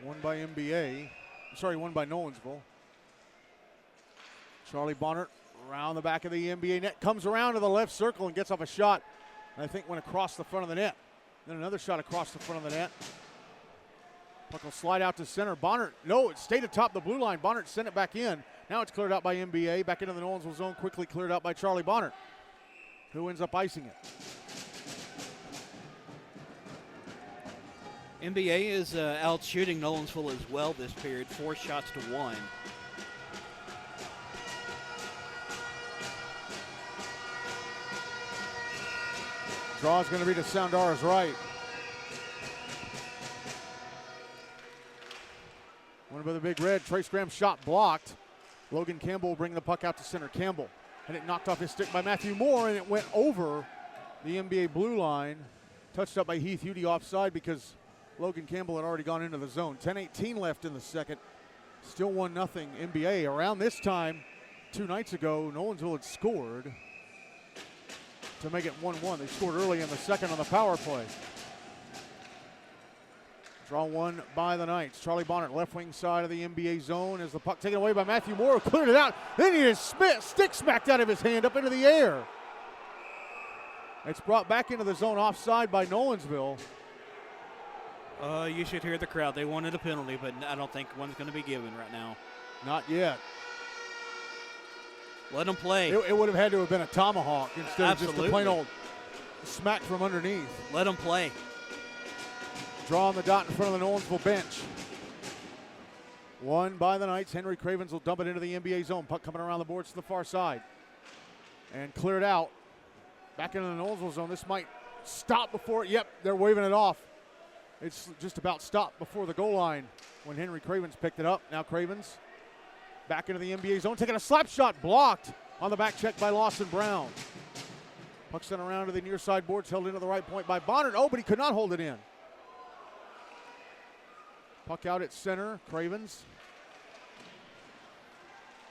Won by Nolensville. Charlie Bonner around the back of the NBA net, comes around to the left circle and gets off a shot. And I think went across the front of the net. Then another shot across the front of the net. Puck will slide out to center. Bonner, it stayed atop the blue line. Bonner sent it back in. Now it's cleared out by NBA. Back into the Nolensville zone, quickly cleared out by Charlie Bonner, who ends up icing it. NBA is out shooting Nolensville as well this period, 4 shots to 1. Draw is going to be to Soundara's right. One by the Big Red. Trace Graham's shot blocked. Logan Campbell will bring the puck out to center. Campbell had it knocked off his stick by Matthew Moore, and it went over the NBA blue line. Touched up by Heath Hudi offside because Logan Campbell had already gone into the zone. 10:18 left in the second. Still 1-0 NBA. Around this time, 2 nights ago, Nolensville had scored to make it 1-1. They scored early in the second on the power play. Draw one by the Knights. Charlie Bonner, left wing side of the NBA zone, as the puck taken away by Matthew Moore, who cleared it out. Then he is stick smacked out of his hand up into the air. It's brought back into the zone offside by Nolensville. You should hear the crowd. They wanted a penalty, but I don't think one's going to be given right now. Not yet. Let them play. It would have had to have been a tomahawk instead of just a plain old smack from underneath. Let them play. Draw on the dot in front of the Nolensville bench. Won by the Knights. Henry Cravens will dump it into the NBA zone. Puck coming around the boards to the far side. And cleared out. Back into the Nolensville zone. This might stop before, yep, they're waving it off. It's just about stopped before the goal line when Henry Cravens picked it up. Now Cravens back into the NBA zone, taking a slap shot, blocked on the back check by Lawson Brown. Puck sent around to the near side boards, held into the right point by Bonner. Oh, but he could not hold it in. Puck out at center, Cravens.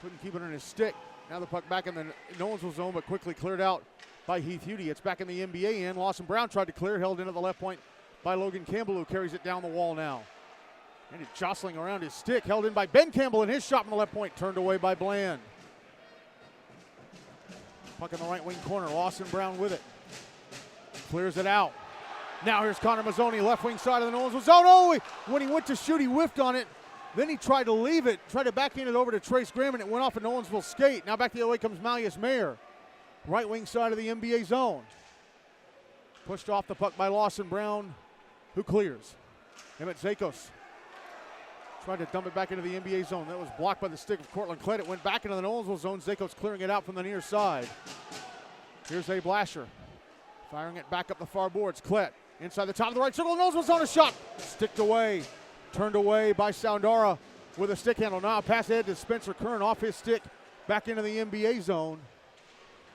Couldn't keep it in his stick. Now the puck back in the Nolensville zone, but quickly cleared out by Heath Hudie. It's back in the NBA end. Lawson Brown tried to clear, held into the left point by Logan Campbell, who carries it down the wall now. And it's jostling around his stick, held in by Ben Campbell, and his shot from the left point turned away by Bland. Puck in the right wing corner, Lawson Brown with it. Clears it out. Now here's Connor Mazzoni, left wing side of the Nolensville zone. Oh, when he went to shoot, he whiffed on it. Then he tried to leave it, tried to backhand it over to Trace Graham, and it went off a Nolensville skate. Now back the other way comes Malleus Mayer. Right wing side of the NBA zone. Pushed off the puck by Lawson Brown, who clears. Emmett Zakos tried to dump it back into the NBA zone. That was blocked by the stick of Cortland Klett. It went back into the Nolensville zone. Zakos clearing it out from the near side. Here's A. Blasher. Firing it back up the far boards. Klett inside the top of the right circle. Nolensville's on a shot. Sticked away. Turned away by Soundara with a stick handle. Now a pass ahead to Spencer Kern off his stick. Back into the NBA zone.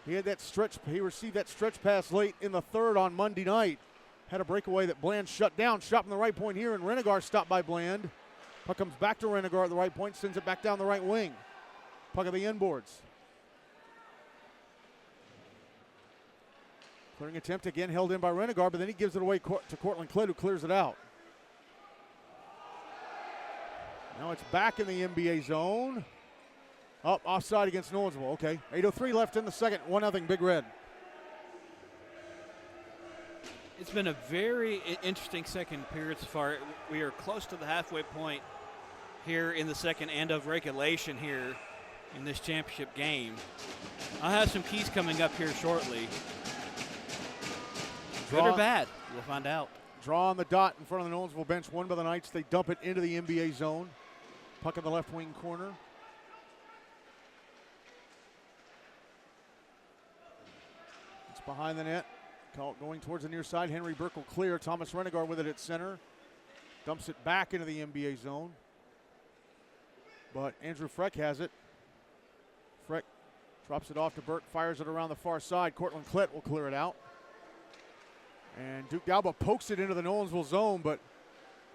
He had that stretch. He received that stretch pass late in the third on Monday night. Had a breakaway that Bland shut down. Shot from the right point here, and Renegar stopped by Bland. Puck comes back to Renegar at the right point, sends it back down the right wing. Puck at the inboards. Clearing attempt again, held in by Renegar, but then he gives it away to Cortland Klett, who clears it out. Now it's back in the NBA zone. Up offside against Nolensville. Okay, 8:03 left in the second. 1-0 Big Red. It's been a very interesting second period so far. We are close to the halfway point here in the second and of regulation here in this championship game. I'll have some keys coming up here shortly. Good or bad? We'll find out. Draw on the dot in front of the Nolensville bench. Won by the Knights. They dump it into the NBA zone. Puck in the left wing corner. It's behind the net. Going towards the near side. Henry Burke will clear. Thomas Renegar with it at center. Dumps it back into the NBA zone. But Andrew Freck has it. Freck drops it off to Burke. Fires it around the far side. Cortland Klett will clear it out. And Duke Dalba pokes it into the Nolensville zone, but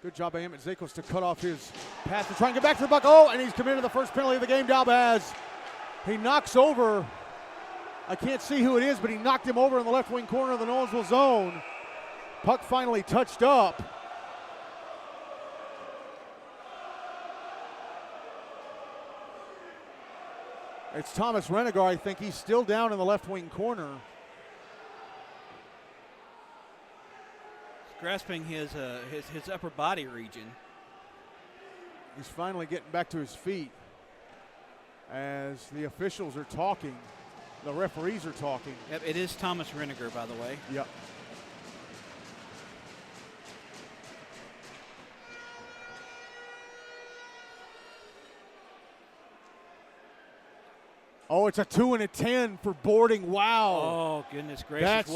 good job by Emmett Zakos to cut off his pass to try and get back to the puck. Oh, and he's committed the first penalty of the game. Dalba has. He knocks over. I can't see who it is, but he knocked him over in the left wing corner of the Nolensville zone. Puck finally touched up. It's Thomas Renegar. I think he's still down in the left wing corner. Grasping his upper body region. He's finally getting back to his feet as the officials are talking. The referees are talking. Yep, it is Thomas Renegar, by the way. Yep. Oh, it's a 2 and a 10 for boarding. Wow. Oh, goodness gracious.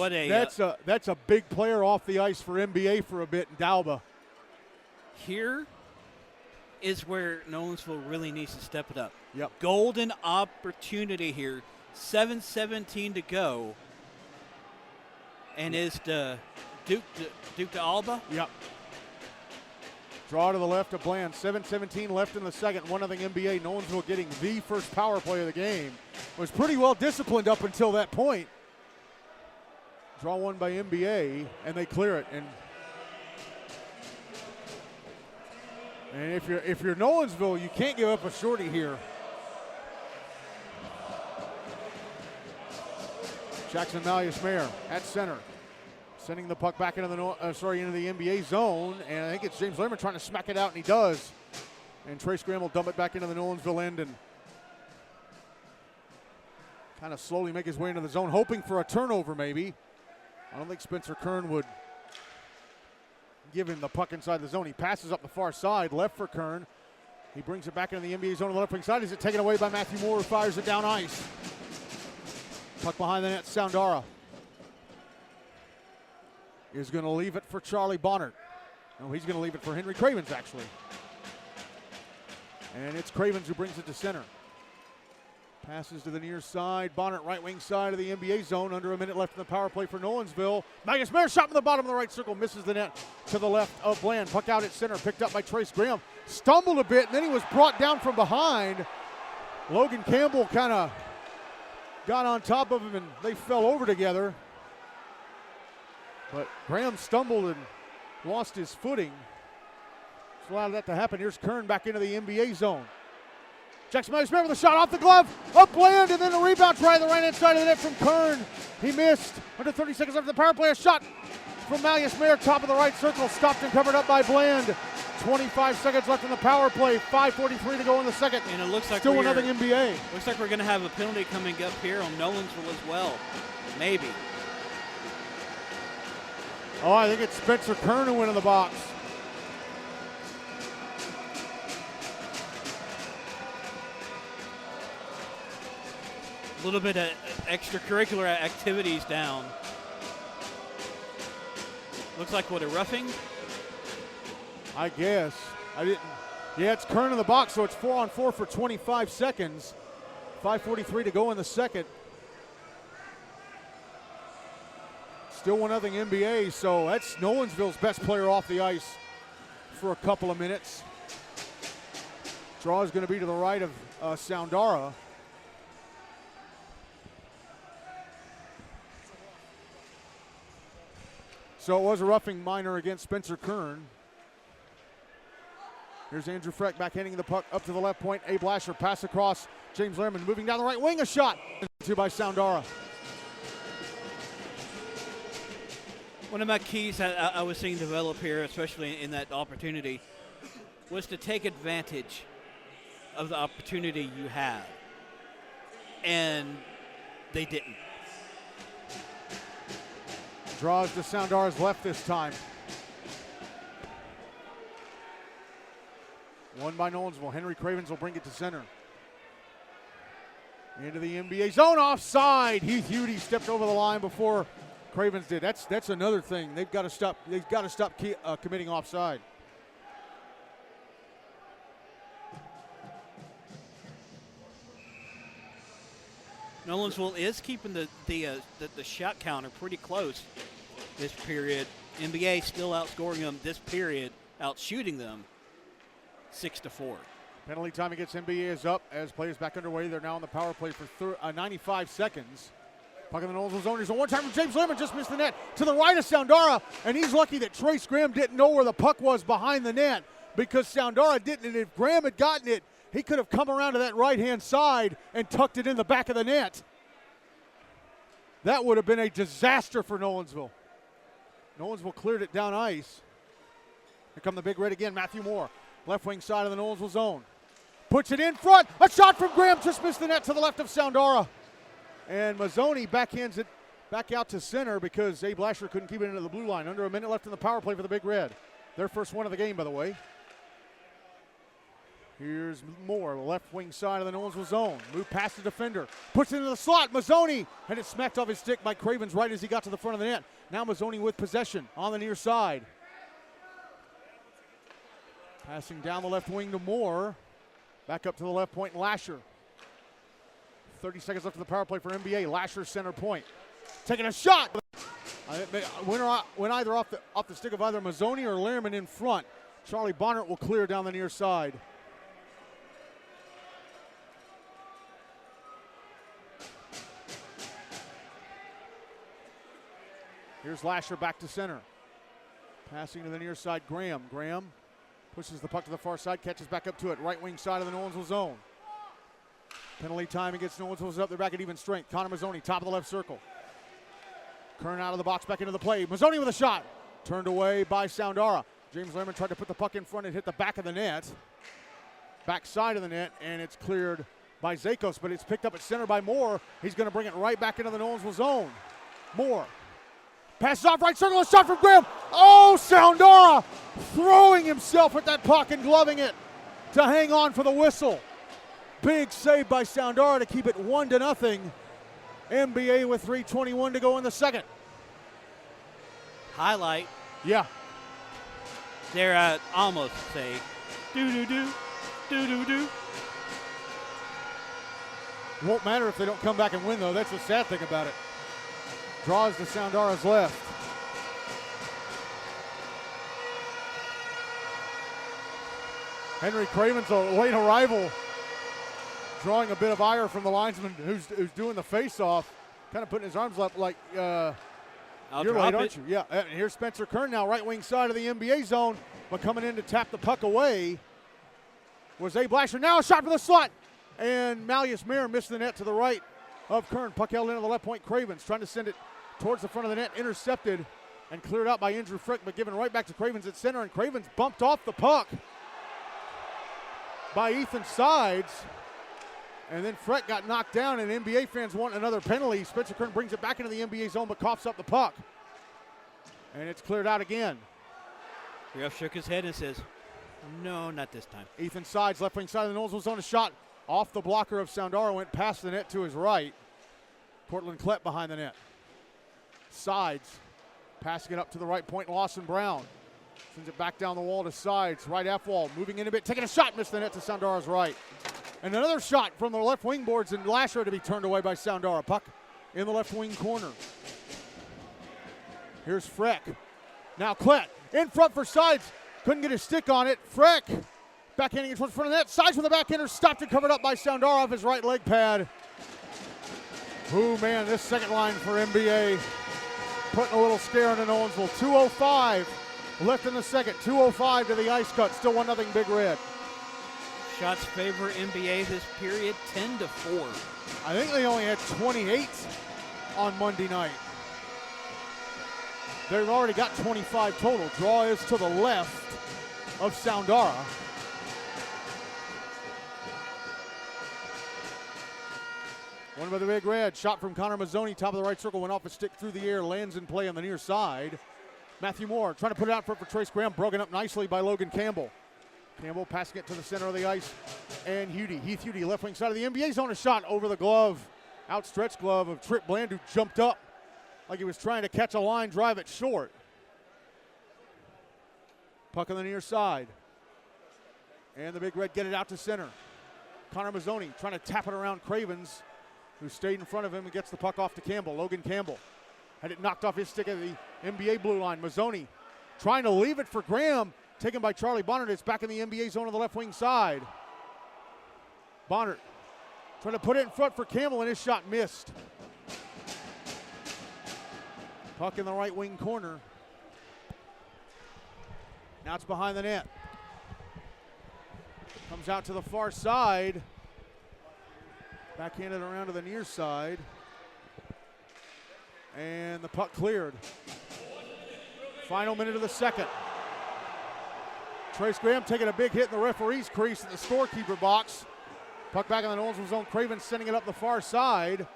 That's a big player off the ice for NBA for a bit in Dalba. Here is where Nolensville really needs to step it up. Yep. Golden opportunity here. 7:17 to go. And is the Duke to Alba? Yep. Draw to the left of Bland. 7:17 left in the second. 1-0 NBA. Nolensville getting the first power play of the game. Was pretty well disciplined up until that point. Draw one by NBA, and they clear it. And if you're Nolensville, you can't give up a shorty here. Jackson Malleus-Mayer at center. Sending the puck back into the into the NBA zone, and I think it's James Lehrman trying to smack it out, and he does. And Trace Graham will dump it back into the Nolensville end and kind of slowly make his way into the zone, hoping for a turnover maybe. I don't think Spencer Kern would give him the puck inside the zone. He passes up the far side, left for Kern. He brings it back into the NBA zone on the left wing side. Is it taken away by Matthew Moore, who fires it down ice? Puck behind the net, Soundara is going to leave it for Charlie Bonnert. No, he's going to leave it for Henry Cravens, actually. And it's Cravens who brings it to center. Passes to the near side. Bonnert, right wing side of the NBA zone. Under a minute left in the power play for Nolensville. Malleus-Mayer shot from the bottom of the right circle. Misses the net to the left of Bland. Puck out at center. Picked up by Trace Graham. Stumbled a bit, and then he was brought down from behind. Logan Campbell kind of got on top of him, and they fell over together. But Graham stumbled and lost his footing. Just allowed that to happen. Here's Kern back into the NBA zone. Jackson Malleus-Mayer with a shot off the glove, up Bland, and then a rebound try to the right-hand side of the net from Kern. He missed. Under 30 seconds left in the power play. A shot from Malleus-Mayer, top of the right circle, stopped and covered up by Bland. 25 seconds left in the power play. 5:43 to go in the second. And it looks like still nothing NBA. Looks like we're going to have a penalty coming up here on Nolensville as well. Maybe. Oh, I think it's Spencer Kern who went in the box. A little bit of extracurricular activities down. Looks like what, a roughing? I guess. I didn't. Yeah, it's Kern in the box, so it's 4-on-4 for 25 seconds. 5:43 to go in the second. Still 1-0 NBA, so that's Nolensville's best player off the ice for a couple of minutes. Draw is going to be to the right of Soundara. So it was a roughing minor against Spencer Kern. Here's Andrew Freck backhanding the puck up to the left point. Abe Lasher pass across. James Lehrman moving down the right wing. A shot. Two by Soundara. One of my keys I was seeing develop here, especially in that opportunity, was to take advantage of the opportunity you have. And they didn't. Draws to Soundara's left this time. One by Nolensville. Henry Cravens will bring it to center. Into the NBA zone, offside. Heath Hudi stepped over the line before Cravens did. That's another thing. They've got to stop. They've got to stop committing offside. Nolensville is keeping the shot counter pretty close this period. NBA still outscoring them this period, outshooting them 6-4. Penalty time against NBA is up as play is back underway. They're now on the power play for 95 seconds. Puck in the Nolensville zone. Here's a one-time from James Lehrman, just missed the net. To the right of Soundara, and he's lucky that Trace Graham didn't know where the puck was behind the net because Soundara didn't, and if Graham had gotten it, he could have come around to that right-hand side and tucked it in the back of the net. That would have been a disaster for Nolensville. Nolensville cleared it down ice. Here come the Big Red again, Matthew Moore. Left wing side of the Nolensville zone. Puts it in front. A shot from Graham, just missed the net to the left of Soundara. And Mazzoni backhands it back out to center because Abe Lasher couldn't keep it into the blue line. Under a minute left in the power play for the Big Red. Their first one of the game, by the way. Here's Moore, left wing side of the Nolensville zone. Move past the defender. Puts it into the slot. Mazzoni. And it's smacked off his stick by Cravens right as he got to the front of the net. Now Mazzoni with possession on the near side. Passing down the left wing to Moore. Back up to the left point, Lasher. 30 seconds left in the power play for NBA. Lasher center point. Taking a shot. Went either off the stick of either Mazzoni or Lehrman in front. Charlie Bonnert will clear down the near side. Here's Lasher back to center. Passing to the near side, Graham. Graham pushes the puck to the far side, catches back up to it. Right wing side of the Nolensville zone. Penalty time against Nolensville's up. They're back at even strength. Connor Mazzoni, top of the left circle. Kern out of the box, back into the play. Mazzoni with a shot. Turned away by Soundara. James Lerman tried to put the puck in front and hit the back of the net. Backside of the net, and it's cleared by Zakos, but it's picked up at center by Moore. He's going to bring it right back into the Nolensville zone. Moore passes off right circle, a shot from Graham. Oh, Soundara throwing himself at that puck and gloving it to hang on for the whistle. Big save by Soundara to keep it 1-0. NBA with 3:21 to go in the second. Highlight. Yeah. They're almost say do-do-do, do-do-do. Won't matter if they don't come back and win, though. That's the sad thing about it. Draws to Soundara's left. Henry Craven's a late arrival, drawing a bit of ire from the linesman who's doing the face-off, kind of putting his arms up like, I'll you're drop late, it. aren't you? Yeah, and here's Spencer Kern now, right wing side of the NBA zone, but coming in to tap the puck away was A. Blasher. Now a shot for the slot, and Malleus Mayer missed the net to the right of Kern. Puck held into the left point. Cravens trying to send it towards the front of the net, intercepted and cleared out by Andrew Frick, but given right back to Cravens at center, and Cravens bumped off the puck by Ethan Sides. And then Frick got knocked down, and NBA fans want another penalty. Spencer Kern brings it back into the NBA zone, but coughs up the puck. And it's cleared out again. The ref shook his head and says, no, not this time. Ethan Sides, left wing side of the Nolensville zone, a shot off the blocker of Soundara, went past the net to his right. Portland Klepp behind the net. Sides, passing it up to the right point, Lawson Brown. Sends it back down the wall to Sides, right half wall, moving in a bit, taking a shot, missed the net to Soundara's right. And another shot from the left wing boards, and Lasher to be turned away by Soundara. Puck in the left wing corner. Here's Freck. Now Klett in front for Sides. Couldn't get his stick on it. Freck backhanding it towards the front of the net. Sides with the backhander, stopped and covered up by Soundara off his right leg pad. Ooh, man, this second line for NBA putting a little scare into Nolensville. 2:05 left in the second. 2:05 to the ice cut. Still 1-0 Big Red. Shots favor NBA this period, 10-4. I think they only had 28 on Monday night. They've already got 25 total. Draw is to the left of Soundara. One by the Big Red. Shot from Connor Mazzoni, top of the right circle, went off a stick through the air, lands in play on the near side. Matthew Moore trying to put it out front for Trace Graham, broken up nicely by Logan Campbell. Campbell passing it to the center of the ice, and Heath Hudie, left wing side of the NBA zone, a shot over the glove, outstretched glove of Trip Bland, who jumped up like he was trying to catch a line drive it short. Puck on the near side, and the Big Red get it out to center. Connor Mazzoni trying to tap it around Cravens, who stayed in front of him and gets the puck off to Campbell. Logan Campbell had it knocked off his stick at the NBA blue line. Mazzoni trying to leave it for Graham, taken by Charlie Bonnert. It's back in the NBA zone on the left wing side. Bonnert trying to put it in front for Campbell, and his shot missed. Puck in the right wing corner. Now it's behind the net. Comes out to the far side. Backhanded around to the near side. And the puck cleared. Final minute of the second. Trace Graham taking a big hit in the referee's crease in the scorekeeper box. Puck back in the Nolensville zone. Craven sending it up the far side.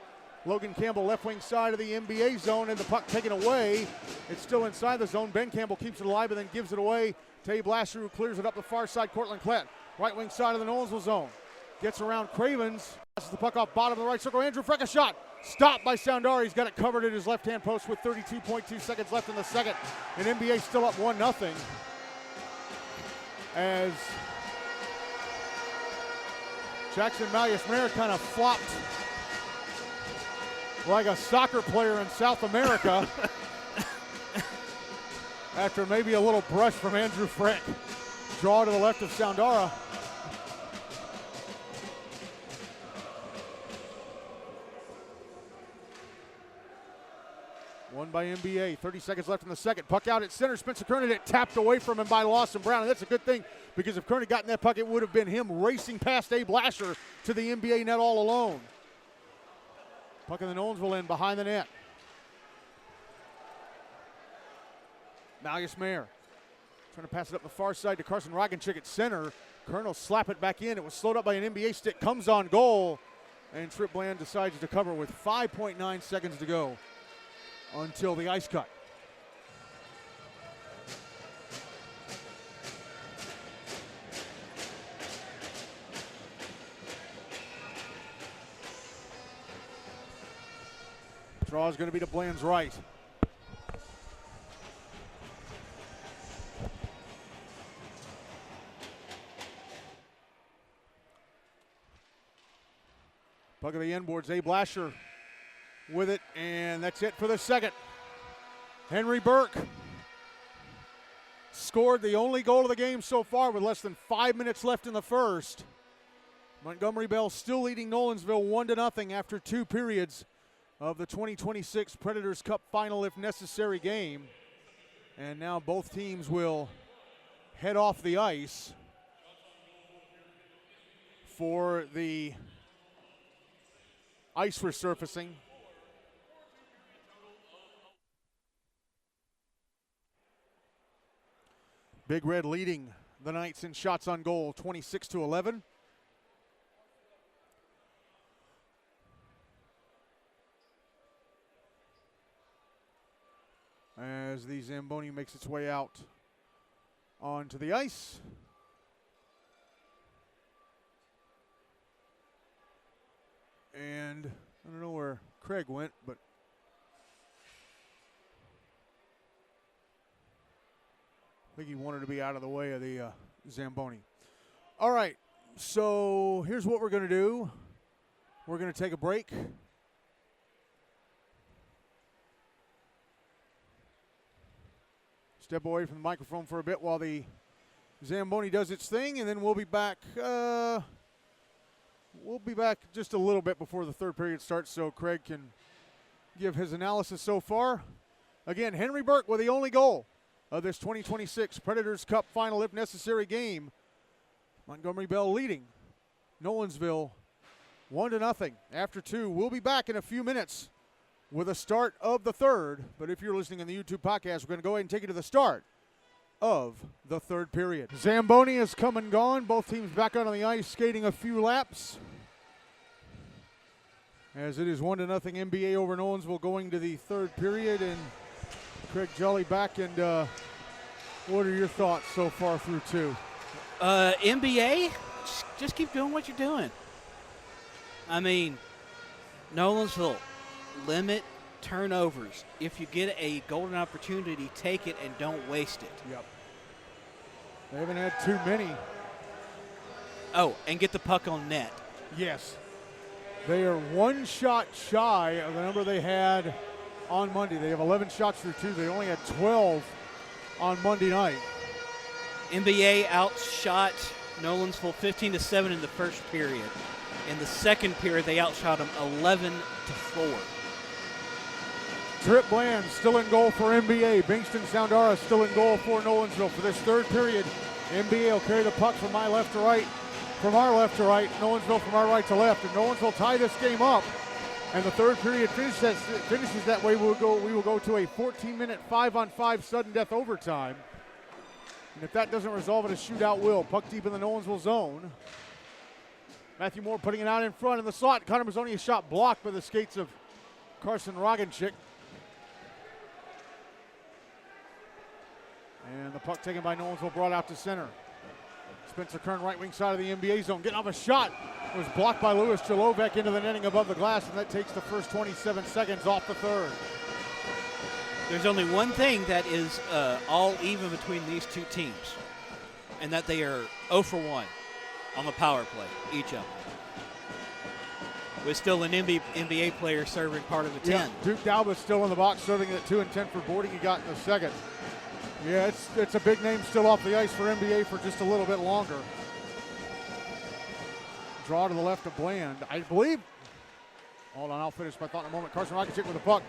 Logan Campbell left wing side of the NBA zone, and the puck taken away. It's still inside the zone. Ben Campbell keeps it alive and then gives it away to A. Blasher, who clears it up the far side. Cortland Klett, right wing side of the Nolensville zone. Gets around Cravens. Passes the puck off bottom of the right circle. Andrew Freck, a shot. Stopped by Soundara. He's got it covered at his left-hand post with 32.2 seconds left in the second. And NBA still up 1-0. As Jackson Malleus Mayer kind of flopped like a soccer player in South America after maybe a little brush from Andrew Frick. Draw to the left of Soundara. One by NBA, 30 seconds left in the second. Puck out at center, Spencer Kern, it tapped away from him by Lawson Brown, and that's a good thing because if Kern had gotten that puck, it would have been him racing past A. Blasher to the NBA net all alone. Puck in the Nolensville end behind the net. Malleus Mayer trying to pass it up the far side to Carson Roganchik at center. Colonel slap it back in. It was slowed up by an NBA stick. Comes on goal. And Trip Bland decides to cover with 5.9 seconds to go until the ice cut. Draw is going to be to Bland's right. Puck of the end boards. A. Blasher with it, and that's it for the second. Henry Burke scored the only goal of the game so far with less than 5 minutes left in the first. Montgomery Bell still leading Nolensville 1-0 after 2 periods of the 2026 Predators Cup final if necessary game. And now both teams will head off the ice for the ice resurfacing. Big Red leading the Knights in shots on goal, 26-11. As the Zamboni makes its way out onto the ice. And I don't know where Craig went, but I think he wanted to be out of the way of the Zamboni. All right, so here's what we're going to do. We're going to take a break. Step away from the microphone for a bit while the Zamboni does its thing, and then we'll be back. We'll be back just a little bit before the third period starts so Craig can give his analysis so far. Again, Henry Burke with the only goal of this 2026 Predators Cup final if necessary game. Montgomery Bell leading Nolensville 1-0 after 2. We'll be back in a few minutes with a start of the third. But if you're listening on the YouTube podcast, we're going to go ahead and take you to the start of the third period. Zamboni has come and gone. Both teams back out on the ice skating a few laps. As it is 1-0 NBA over Nolensville going to the third period. And Craig Jolly back. And what are your thoughts so far through 2? NBA, just keep doing what you're doing. I mean, Nolensville, limit turnovers. If you get a golden opportunity, take it and don't waste it. Yep. They haven't had too many. Oh, and get the puck on net. Yes. They are 1 shot shy of the number they had on Monday. They have 11 shots through 2. They only had 12 on Monday night. NBA outshot Nolensville 15-7 in the first period. In the second period, they outshot them 11-4. Trip Bland still in goal for NBA. Bingston Soundara still in goal for Nolensville for this third period. NBA will carry the puck from my left to right, from our left to right, Nolensville from our right to left. And Nolensville tie this game up. And the third period finishes that way. We will go to a 14-minute 5-on-5 sudden death overtime. And if that doesn't resolve it, a shootout will. Puck deep in the Nolensville zone. Matthew Moore putting it out in front in the slot. Connor Mazzoni, a shot blocked by the skates of Carson Roganchik. And the puck taken by Nolensville, brought out to center. Spencer Kern, right wing side of the NBA zone, getting off a shot. It was blocked by Louis Jalovec into the netting above the glass, and that takes the first 27 seconds off the third. There's only one thing that is all even between these two teams, and that they are 0 for 1 on the power play, each of them. With still an NBA player serving part of the 10. Yeah, Duke Dalba's still in the box, serving at 2 and 10 for boarding. He got in the second. Yeah, it's a big name still off the ice for NBA for just a little bit longer. Draw to the left of Bland. I believe. Hold on, I'll finish my thought in a moment. Carson Roganchik with the puck.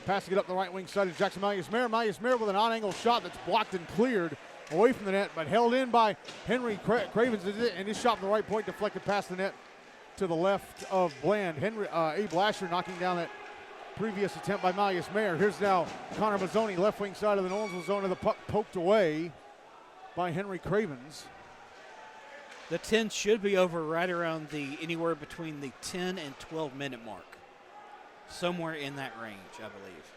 Passing it up the right wing side of Jackson Malleus Mayer. Malleus Mayer with an on-angle shot that's blocked and cleared away from the net, but held in by Henry Cravens, and his shot from the right point deflected past the net to the left of Bland. A. Blasher knocking down that previous attempt by Malleus Mayer. Here's now Connor Mazzoni, left wing side of the Nolensville zone, and the puck poked away by Henry Cravens. The 10 should be over right around anywhere between the 10 and 12 minute mark. Somewhere in that range, I believe.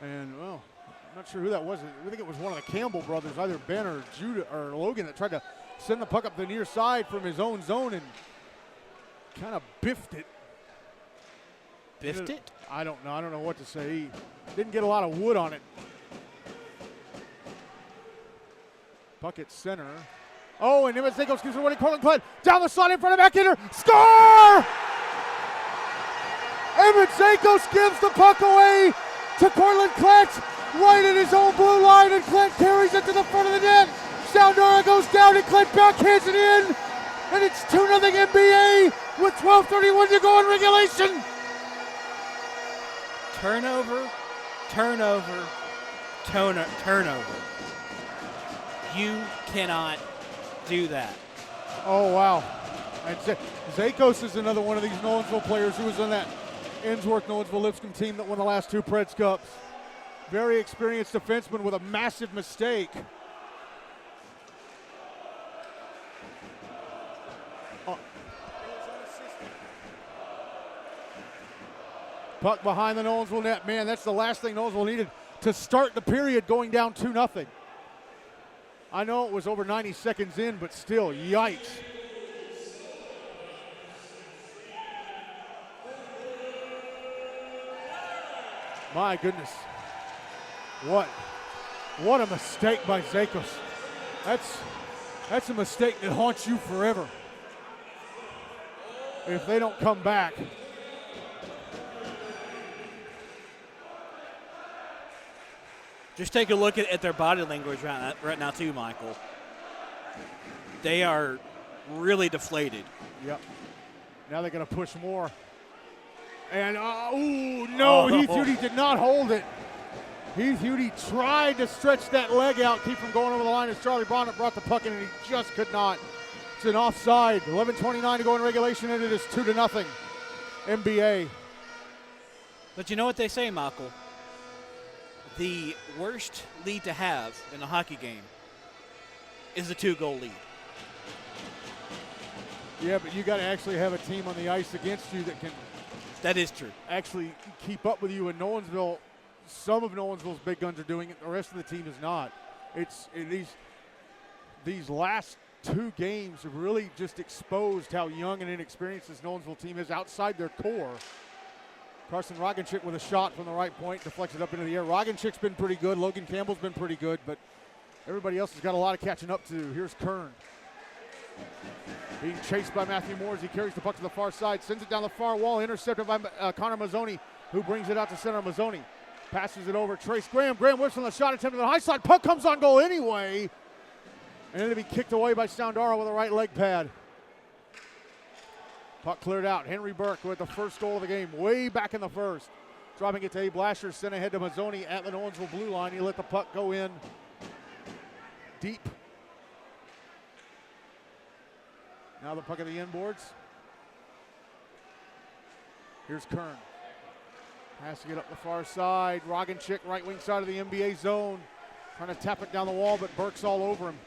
And, well, I'm not sure who that was. I think it was one of the Campbell brothers, either Ben or Judah or Logan, that tried to send the puck up the near side from his own zone and kind of biffed it. Biffed it? I don't know. I don't know what to say. He didn't get a lot of wood on it. Puck at center. Oh, and Nolensville gives it away to Cortland Klett. Down the slot in front of backhander. Score! Nolensville gives the puck away to Cortland Klett right at his own blue line, and Klett carries it to the front of the net. Soundara goes down, and Klett backhands it in, and it's 2-0 NBA with 12:31 to go in regulation. Turnover, turnover, turnover. You cannot do that. Oh, wow. And Zakos is another one of these Nolensville players who was on that Innsworth-Nolensville-Lipscomb team that won the last 2 Preds Cups. Very experienced defenseman with a massive mistake. Puck behind the Nolensville net. Man, that's the last thing Nolensville needed to start the period going down 2-0. I know it was over 90 seconds in, but still, yikes. My goodness. What a mistake by Zakos. That's a mistake that haunts you forever if they don't come back. Just take a look at their body language right now too, Michael. They are really deflated. Yep. Now they're going to push more. And, Heath Hudi did not hold it. Heath Hudi tried to stretch that leg out, keep from going over the line as Charlie Bonnet brought the puck in, and he just could not. It's an offside. 11:29 to go in regulation, and it is 2-0 NBA. But you know what they say, Michael? The worst lead to have in a hockey game is a 2-goal lead. Yeah, but you got to actually have a team on the ice against you that can. That is true. Actually keep up with you. In Nolensville, some of Nolensville's big guns are doing it. The rest of the team is not. These last 2 games have really just exposed how young and inexperienced this Nolensville team is outside their core. Carson Roganchik with a shot from the right point, deflects it up into the air. Roganchik's been pretty good. Logan Campbell's been pretty good, but everybody else has got a lot of catching up to do. Here's Kern. Being chased by Matthew Moore as he carries the puck to the far side, sends it down the far wall, intercepted by Connor Mazzoni, who brings it out to center. Mazzoni passes it over. Trace Graham. Graham whips on the shot attempt to the high side. Puck comes on goal anyway. And it'll be kicked away by Soundara with a right leg pad. Puck cleared out. Henry Burke with the first goal of the game, way back in the first. Dropping it to Abe Lasher, sent ahead to Mazzoni at the Nolensville blue line. He let the puck go in deep. Now the puck at the inboards. Here's Kern. Has to get up the far side. Roganchik, right wing side of the NBA zone. Trying to tap it down the wall, but Burke's all over him.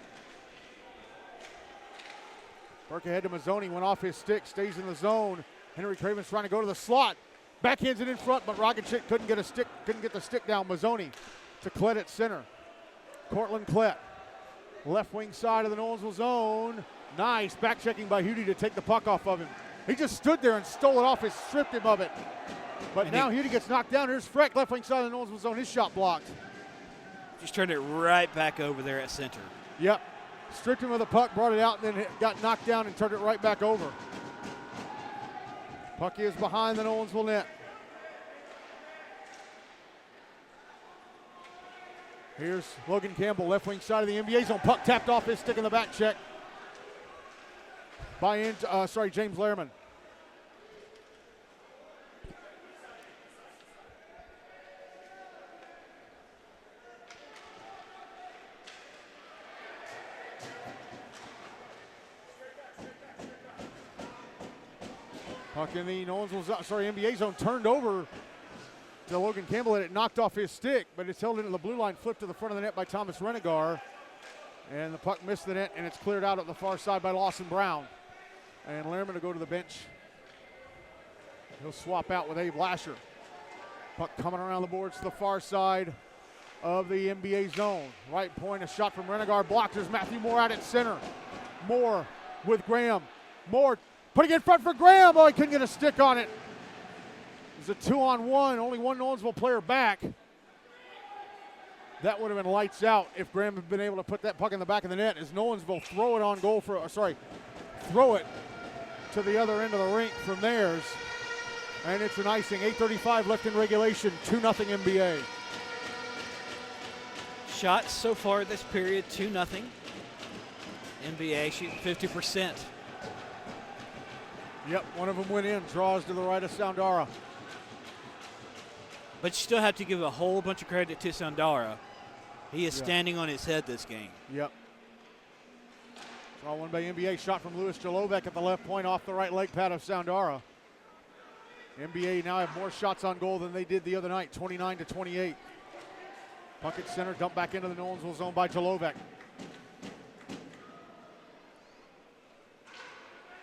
Burke ahead to Mazzoni, went off his stick, stays in the zone. Henry Cravens trying to go to the slot. Backhands it in front, but Roganchik couldn't get the stick down. Mazzoni to Klett at center. Cortland Klett, left wing side of the Nolensville zone. Nice back checking by Hudi to take the puck off of him. He just stood there and stole it off, stripped him of it. But and now Hudi gets knocked down. Here's Freck, left wing side of the Nolensville zone. His shot blocked. Just turned it right back over there at center. Yep. Stripped him of the puck, brought it out, and then got knocked down and turned it right back over. Puck is behind the Nolensville net. Here's Logan Campbell, left wing side of the NBA zone. Puck tapped off his stick in the back check by James Lehrman. Puck in the NBA zone, turned over to Logan Campbell, and it knocked off his stick, but it's held into the blue line, flipped to the front of the net by Thomas Renegar. And the puck missed the net, and it's cleared out at the far side by Lawson Brown. And Lehrman to go to the bench. He'll swap out with Abe Lasher. Puck coming around the boards to the far side of the NBA zone. Right point, a shot from Renegar, blocked. There's Matthew Moore out at center. Moore with Graham. Moore putting it in front for Graham. Oh, he couldn't get a stick on it. It was a 2-on-1, only one Nolensville player back. That would have been lights out if Graham had been able to put that puck in the back of the net as Nolensville throw it on goal throw it to the other end of the rink from theirs. And it's an icing. 8:35 left in regulation, 2-0 NBA. Shots so far this period, 2-0. NBA shooting 50%. Yep, one of them went in, draws to the right of Soundara. But you still have to give a whole bunch of credit to Soundara. He is standing on his head this game. Yep. Draw one by NBA, shot from Louis Jalovec at the left point off the right leg pad of Soundara. NBA now have more shots on goal than they did the other night, 29-28. Puck at center, dumped back into the Nolensville zone by Jalovec.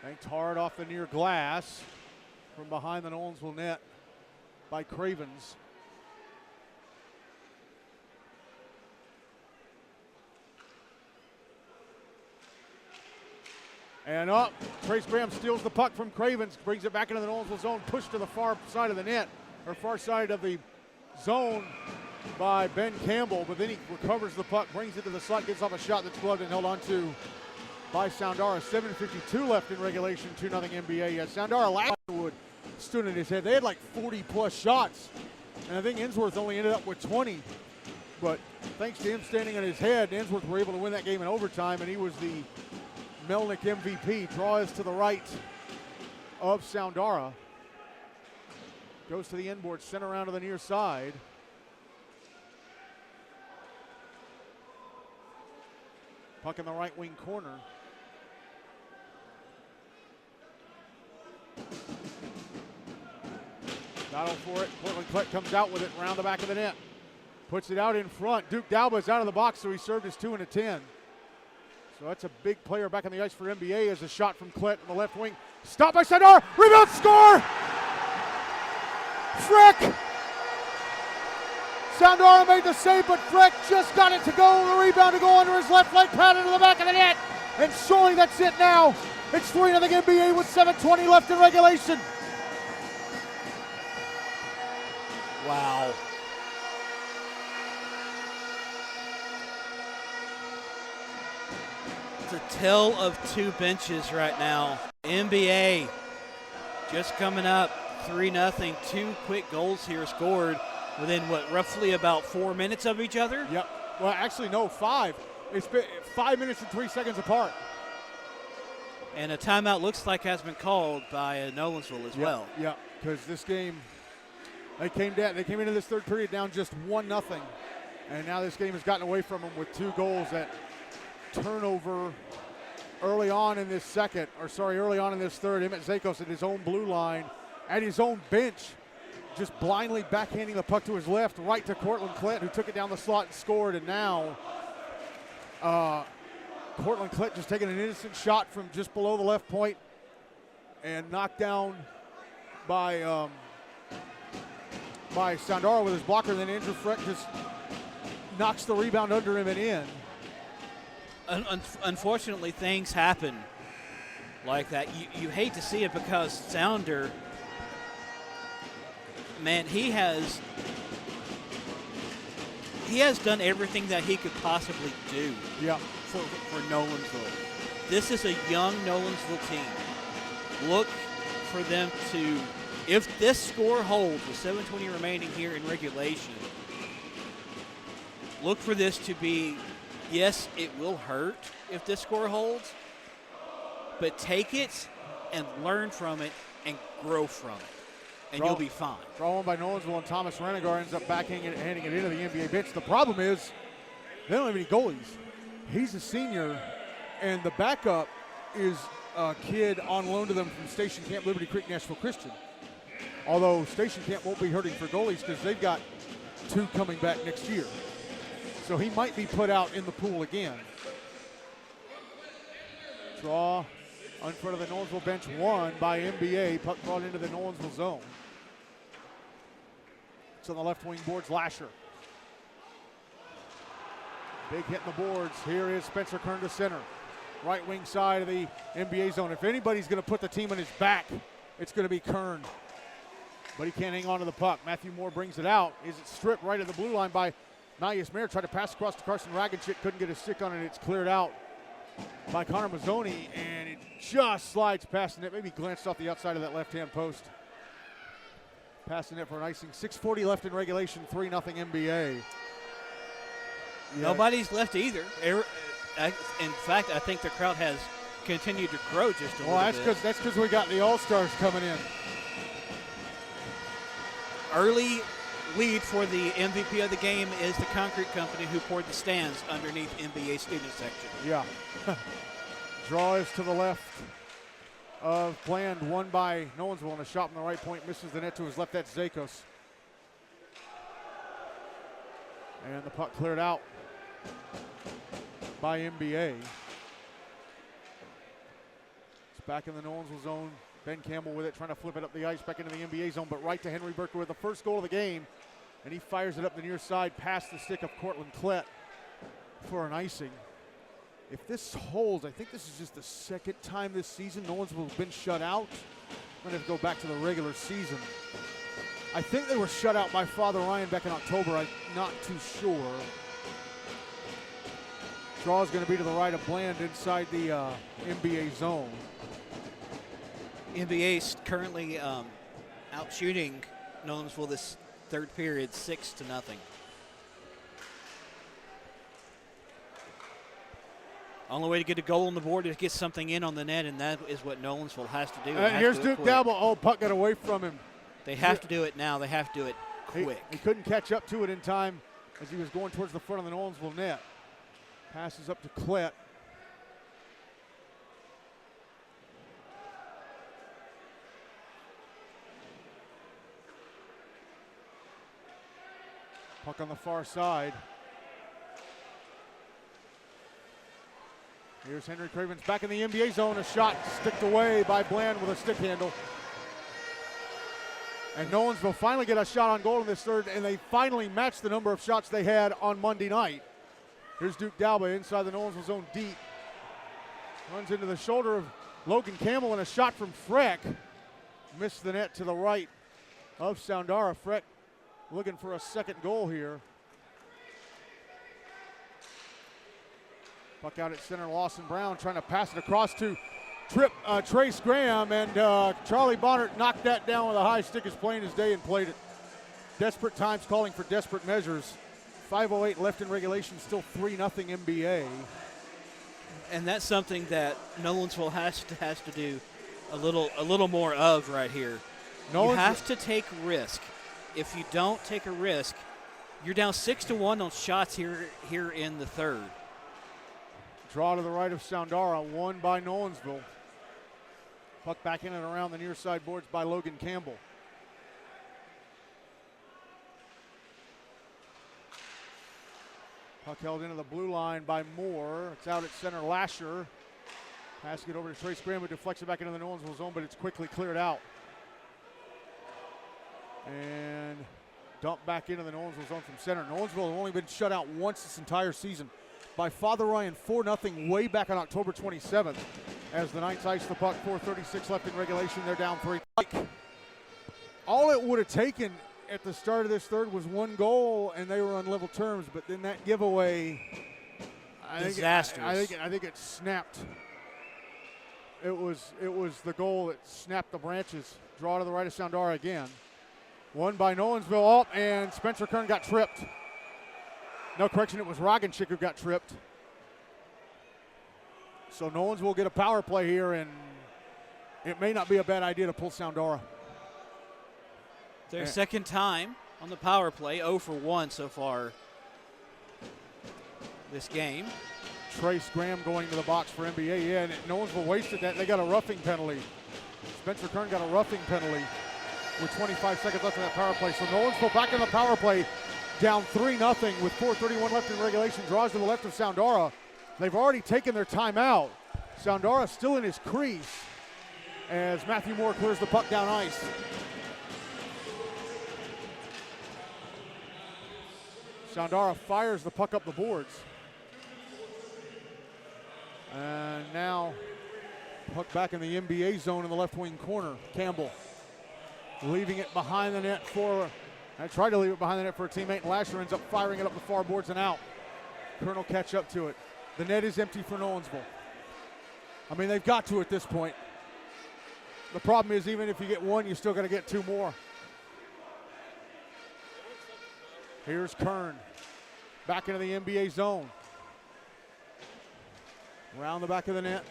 Banked hard off the near glass from behind the Nolensville net by Cravens. And up, Trace Graham steals the puck from Cravens, brings it back into the Nolensville zone, pushed to the far side of the net, or far side of the zone by Ben Campbell, but then he recovers the puck, brings it to the slot, gets off a shot that's gloved and held on to by Soundara. 7:52 left in regulation, 2-0 NBA. Yeah, Soundara last would stood in his head. They had like 40 plus shots, and I think Insworth only ended up with 20. But thanks to him standing on his head, Insworth were able to win that game in overtime, and he was the Melnick MVP. Draw is to the right of Soundara. Goes to the inboard, sent around to the near side. Puck in the right wing corner. Battle for it. Portland Klett comes out with it around the back of the net. Puts it out in front. Duke Dalba's out of the box, so he served his 2 and a 10. So that's a big player back on the ice for NBA as a shot from Klett on the left wing. Stopped by Soundara. Rebound, score! Frick! Soundara made the save, but Frick just got it to go. The rebound to go under his left leg pad into the back of the net. And surely that's it now. It's 3-0 NBA with 7:20 left in regulation. Wow. It's a tale of two benches right now. NBA just coming up 3-0. 2 quick goals here scored within roughly about 4 minutes of each other? Yep. Well, actually, no, 5. It's been 5 minutes and 3 seconds apart. And a timeout looks like has been called by Nolensville as well. Yeah, because this game, they came into this third period down just 1-0, and now this game has gotten away from them with 2 goals at turnover early on in this third. Emmett Zakos at his own blue line, at his own bench, just blindly backhanding the puck to his left, right to Cortland Klett, who took it down the slot and scored. And now Cortland Klett just taking an innocent shot from just below the left point and knocked down by Soundara with his blocker. And then Andrew Frick just knocks the rebound under him and in. Unfortunately, things happen like that. You hate to see it because Sounder, man, he has done everything that he could possibly do for Nolensville. This is a young Nolensville team. Look for them to, if this score holds with 7:20 remaining here in regulation, look for this to be, yes, it will hurt if this score holds, but take it and learn from it and grow from it. And you'll be fine. Draw one by Nolensville, and Thomas Renegar ends up handing it into the NBA bench. The problem is they don't have any goalies. He's a senior, and the backup is a kid on loan to them from Station Camp Liberty Creek Nashville Christian. Although Station Camp won't be hurting for goalies because they've got 2 coming back next year. So he might be put out in the pool again. Draw in front of the Nolensville bench, won by NBA. Puck brought into the Nolensville zone. It's on the left wing boards, Lasher. Big hit in the boards. Here is Spencer Kern to center. Right wing side of the NBA zone. If anybody's going to put the team on his back, it's going to be Kern. But he can't hang on to the puck. Matthew Moore brings it out. Is it stripped right at the blue line by Nayas Mayer? Tried to pass across to Carson Ragonchik. Couldn't get a stick on it. It's cleared out by Connor Mazzoni, and it just slides past the net. Maybe glanced off the outside of that left-hand post. Past the net for an icing. 6:40 left in regulation. 3-0 NBA. Yeah. Nobody's left either. In fact, I think the crowd has continued to grow just a little bit. That's because we got the All-Stars coming in. Early lead for the MVP of the game is the concrete company who poured the stands underneath NBA student section. Yeah. Draw is to the left of Bland, won by Nolensville, and a shot from the right point misses the net to his left. That's Zakos. And the puck cleared out by NBA. It's back in the Nolensville zone. Ben Campbell with it, trying to flip it up the ice back into the NBA zone, but right to Henry Burker with the first goal of the game. And he fires it up the near side past the stick of Cortland Klett for an icing. If this holds, I think this is just the second time this season Nolensville has been shut out. I'm going to go back to the regular season. I think they were shut out by Father Ryan back in October. I'm not too sure. Draw is going to be to the right of Bland inside the NBA zone. NBA's currently out shooting Nolensville this third period 6-0. Only way to get a goal on the board is to get something in on the net, and that is what Nolensville has to do. And here's Duke Dabble. Oh, puck got away from him. They have to do it now. They have to do it quick. He couldn't catch up to it in time as he was going towards the front of the Nolensville net. Passes up to Klett. Puck on the far side. Here's Henry Cravens back in the NBA zone. A shot sticked away by Bland with a stick handle. And Nolensville finally get a shot on goal in this third, and they finally match the number of shots they had on Monday night. Here's Duke Dalba inside the Nolensville zone deep. Runs into the shoulder of Logan Campbell, and a shot from Freck. Missed the net to the right of Soundara. Freck looking for a second goal here. Puck out at center, Lawson Brown trying to pass it across to Trace Graham, and Charlie Bonner knocked that down with a high stick as plain as day and played it. Desperate times calling for desperate measures. 5:08 left in regulation, still 3-0 NBA. And that's something that Nolensville has to do a little more of right here. You have to take risk. If you don't take a risk, you're down 6-1 on shots here in the third. Draw to the right of Soundara, won by Nolensville. Puck back in and around the near side boards by Logan Campbell. Puck held into the blue line by Moore. It's out at center, Lasher. Passing it over to Trace Graham, who deflects it back into the Nolensville zone, but it's quickly cleared out. And dumped back into the Nolensville zone from center. Nolensville have only been shut out once this entire season by Father Ryan, 4-0 way back on October 27th. As the Knights ice the puck, 4:36 left in regulation, they're down 3. All it would have taken at the start of this third was one goal, and they were on level terms. But then that giveaway, disastrous. I think it snapped. It was the goal that snapped the branches. Draw to the right of Soundara again. Won by Nolensville. And Spencer Kern got tripped. No, correction, it was Ragonchik who got tripped. So Nolensville will get a power play here, and it may not be a bad idea to pull Soundara. Their second time on the power play, 0 for 1 so far this game. Trace Graham going to the box for NBA. Yeah, and Nolensville wasted that. They got a roughing penalty. Spencer Kern got a roughing penalty with 25 seconds left in that power play. So Nolensville back in the power play, down 3-0 with 4:31 left in regulation. Draws to the left of Soundara. They've already taken their timeout. Soundara still in his crease as Matthew Moore clears the puck down ice. Soundara fires the puck up the boards. And now puck back in the NBA zone in the left wing corner. Campbell leaving it behind the net for, I tried to leave it behind the net for a teammate, and Lasher ends up firing it up the far boards and out. Kern will catch up to it. The net is empty for Nolensville. I mean, they've got to at this point. The problem is, even if you get one, you still got to get two more. Here's Kern back into the NBA zone. Around the back of the net.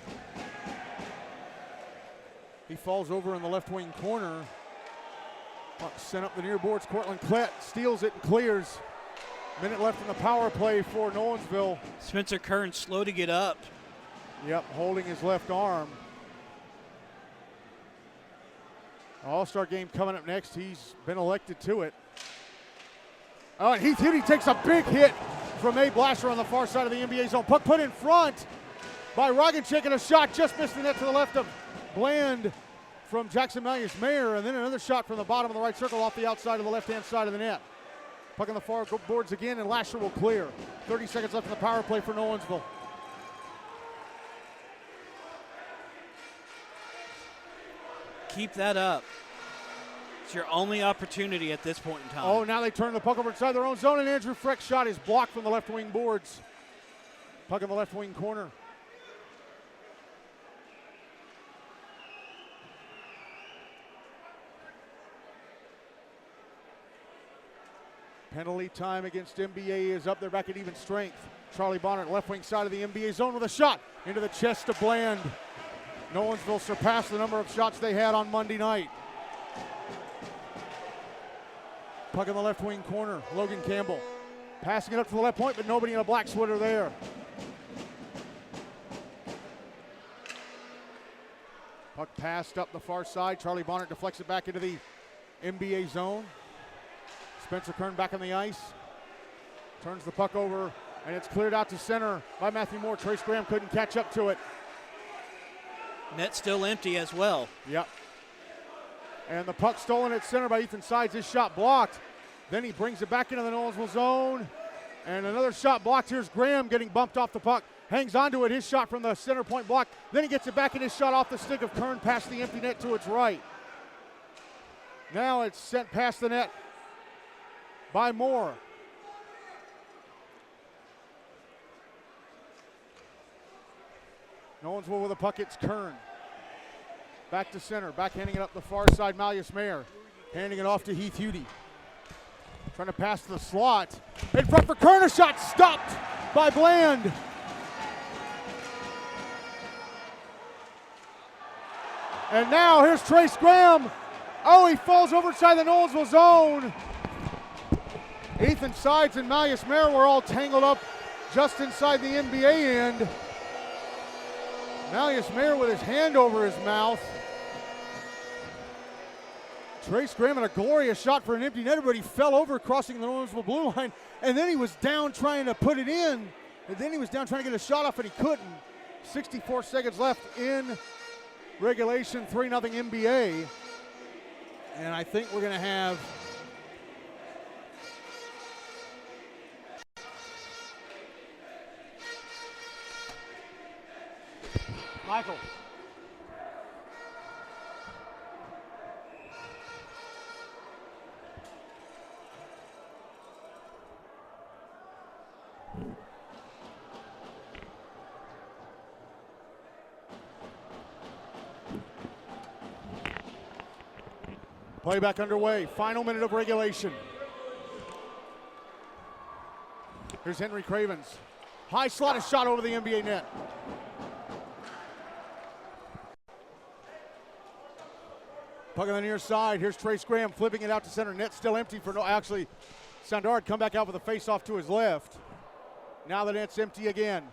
He falls over in the left wing corner. Puck sent up the near boards. Cortland Klett steals it and clears. Minute left in the power play for Nolensville. Spencer Kern slow to get up. Yep, holding his left arm. All-Star game coming up next. He's been elected to it. Oh, and Heath Hudie takes a big hit from Abe Lasher on the far side of the NBA zone. Puck put in front by Roganchik, and a shot just missed the net to the left of Bland from Jackson Malleus Mayer, and then another shot from the bottom of the right circle off the outside of the left-hand side of the net. Puck on the far boards again, and Lasher will clear. 30 seconds left in the power play for Nolensville. Keep that up. It's your only opportunity at this point in time. Oh, now they turn the puck over inside their own zone, and Andrew Freck's shot is blocked from the left wing boards. Puck in the left wing corner. Penalty time against NBA is up. They're back at even strength. Charlie Bonnet, left wing side of the NBA zone with a shot into the chest of Bland. Nolensville surpassed the number of shots they had on Monday night. Puck in the left wing corner. Logan Campbell passing it up to the left point, but nobody in a black sweater there. Puck passed up the far side. Charlie Bonnet deflects it back into the NBA zone. Spencer Kern back on the ice. Turns the puck over, and it's cleared out to center by Matthew Moore. Trace Graham couldn't catch up to it. Net still empty as well. Yep. And the puck stolen at center by Ethan Sides. His shot blocked. Then he brings it back into the Nolensville zone. And another shot blocked. Here's Graham getting bumped off the puck. Hangs onto it. His shot from the center point block. Then he gets it back, and his shot off the stick of Kern past the empty net to its right. Now it's sent past the net by Moore. Nolensville with the puck, it's Kern. Back to center, backhanding it up the far side, Malleus Mayer. Handing it off to Heath Hudie. Trying to pass the slot. In front for Kern, a shot stopped by Bland. And now here's Trace Graham. Oh, he falls over inside the Nolensville zone. Ethan Sides and Malleus Mayer were all tangled up just inside the NBA end. Malleus Mayer with his hand over his mouth. Trace Graham had a glorious shot for an empty netter, but he fell over crossing the Nolensville blue line, and then he was down trying to put it in, and then he was down trying to get a shot off, and he couldn't. 64 seconds left in regulation, 3-0 NBA. And I think we're going to have Michael. Playback underway. Final minute of regulation. Here's Henry Cravens. High slotted shot over the NBA net. Puck on the near side. Here's Trace Graham flipping it out to center. Net still empty for actually, Sandard come back out with a face-off to his left. Now the net's empty again.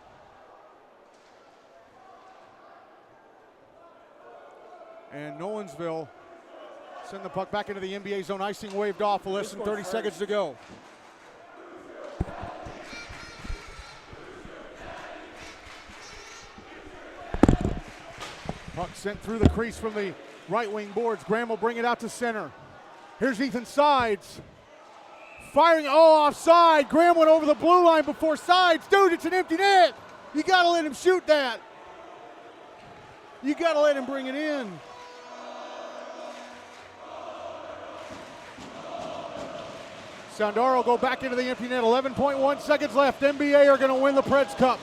And Nolensville send the puck back into the NBA zone. Icing waved off with less than 30 seconds to go. Puck sent through the crease from the right wing boards. Graham will bring it out to center. Here's Ethan Sides. Firing, offside. Graham went over the blue line before Sides. Dude, it's an empty net. You gotta let him shoot that. You gotta let him bring it in. Sandaro will go back into the empty net. 11.1 seconds left. NBA are gonna win the Preds Cup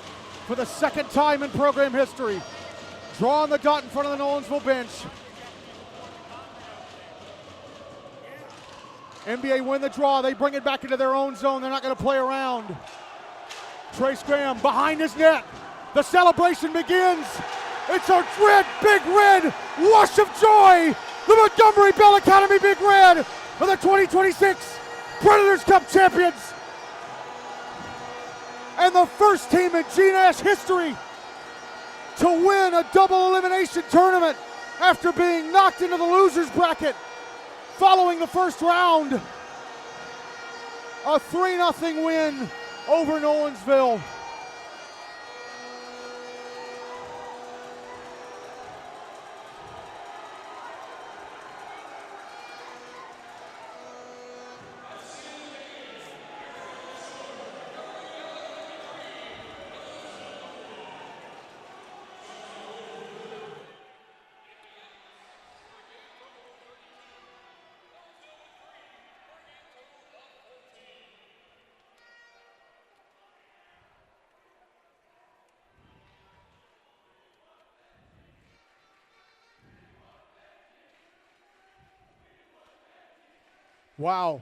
for the second time in program history. Draw on the dot in front of the Nolensville bench. NBA win the draw. They bring it back into their own zone. They're not going to play around. Trace Graham behind his net. The celebration begins. It's a big red wash of joy. The Montgomery Bell Academy Big Red are the 2026 Predators Cup champions. And the first team in GNASH history to win a double elimination tournament after being knocked into the losers bracket following the first round. A 3-0 win over Nolensville. Wow.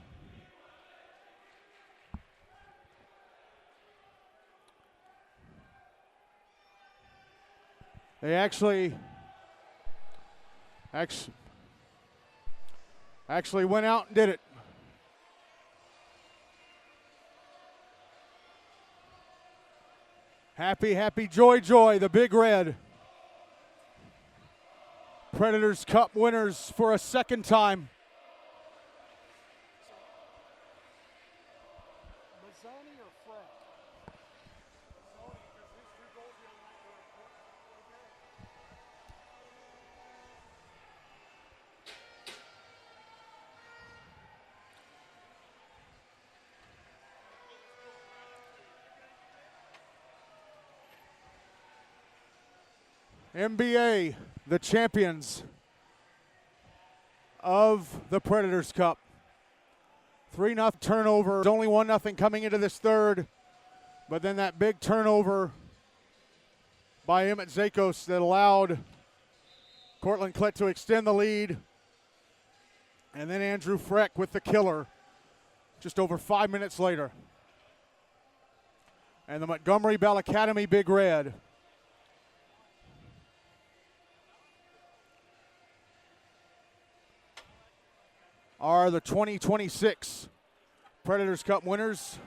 They actually went out and did it. Happy, happy, joy, joy, the Big Red. Predators Cup winners for a second time. NBA, the champions of the Predators Cup. 3-0 turnover. Only 1-0 coming into this third. But then that big turnover by Emmett Zakos that allowed Cortland Klett to extend the lead. And then Andrew Freck with the killer just over 5 minutes later. And the Montgomery Bell Academy Big Red are the 2026 Predators Cup winners.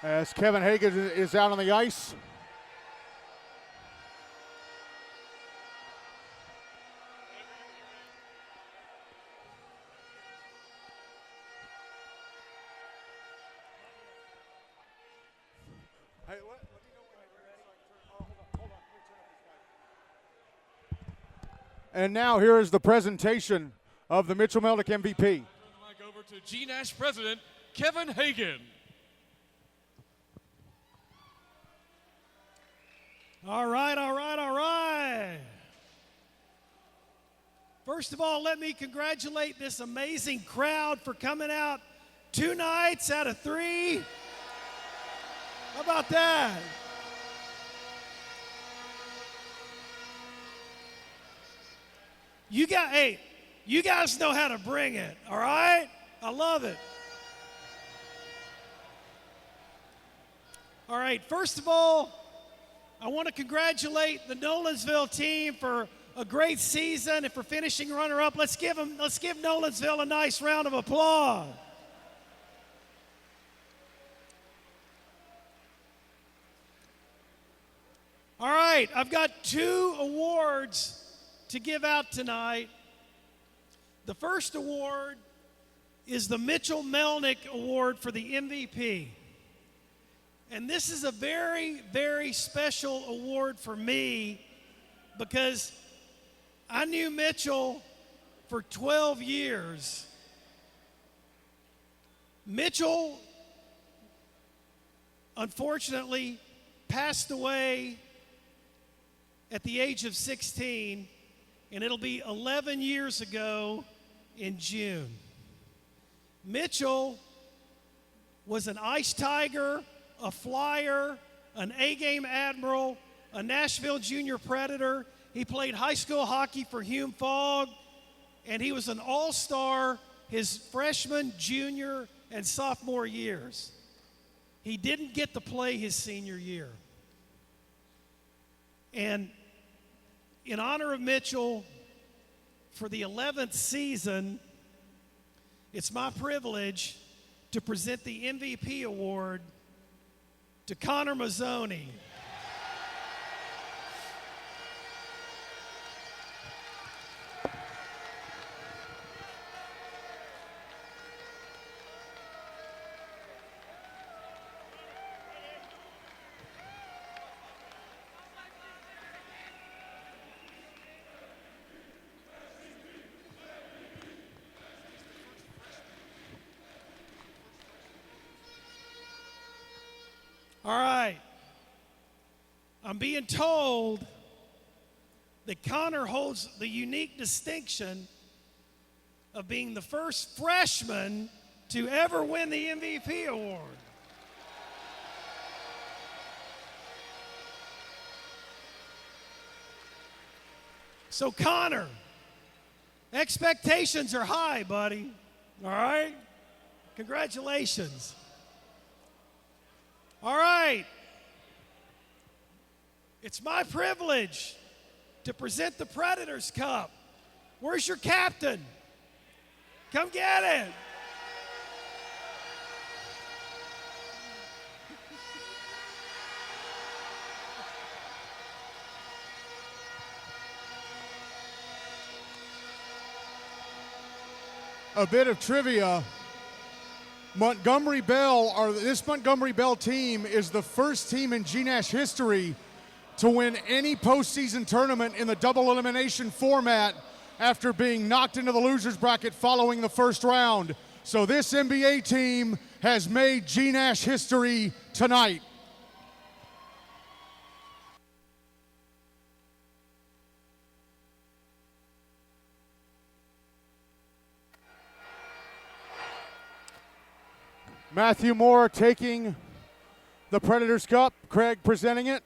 As Kevin Hagan is out on the ice. Hey, let me know when you're ready. Hold on. And now here is the presentation of the Mitchell Meldick MVP. Turn the mic over to GNASH President Kevin Hagan. All right, all right, all right. First of all, let me congratulate this amazing crowd for coming out 2 nights out of 3. How about that? You guys know how to bring it, all right? I love it. All right, first of all, I want to congratulate the Nolensville team for a great season and for finishing runner-up. Let's give Nolensville a nice round of applause. right, I've got 2 awards to give out tonight. The first award is the Mitchell Melnick Award for the MVP. And this is a very, very special award for me because I knew Mitchell for 12 years. Mitchell, unfortunately, passed away at the age of 16, and it'll be 11 years ago in June. Mitchell was an Ice Tiger, a Flyer, an A-game Admiral, a Nashville Junior Predator. He played high school hockey for Hume Fogg, and he was an all-star his freshman, junior, and sophomore years. He didn't get to play his senior year. And in honor of Mitchell, for the 11th season, it's my privilege to present the MVP award to Connor Mazzoni. All right. I'm being told that Connor holds the unique distinction of being the first freshman to ever win the MVP award. So, Connor, expectations are high, buddy. All right? Congratulations. All right. It's my privilege to present the Predators Cup. Where's your captain? Come get it. A bit of trivia. This Montgomery Bell team is the first team in GNASH history to win any postseason tournament in the double elimination format after being knocked into the losers bracket following the first round. So this NBA team has made GNASH history tonight. Matthew Moore taking the Predators Cup. Craig presenting it.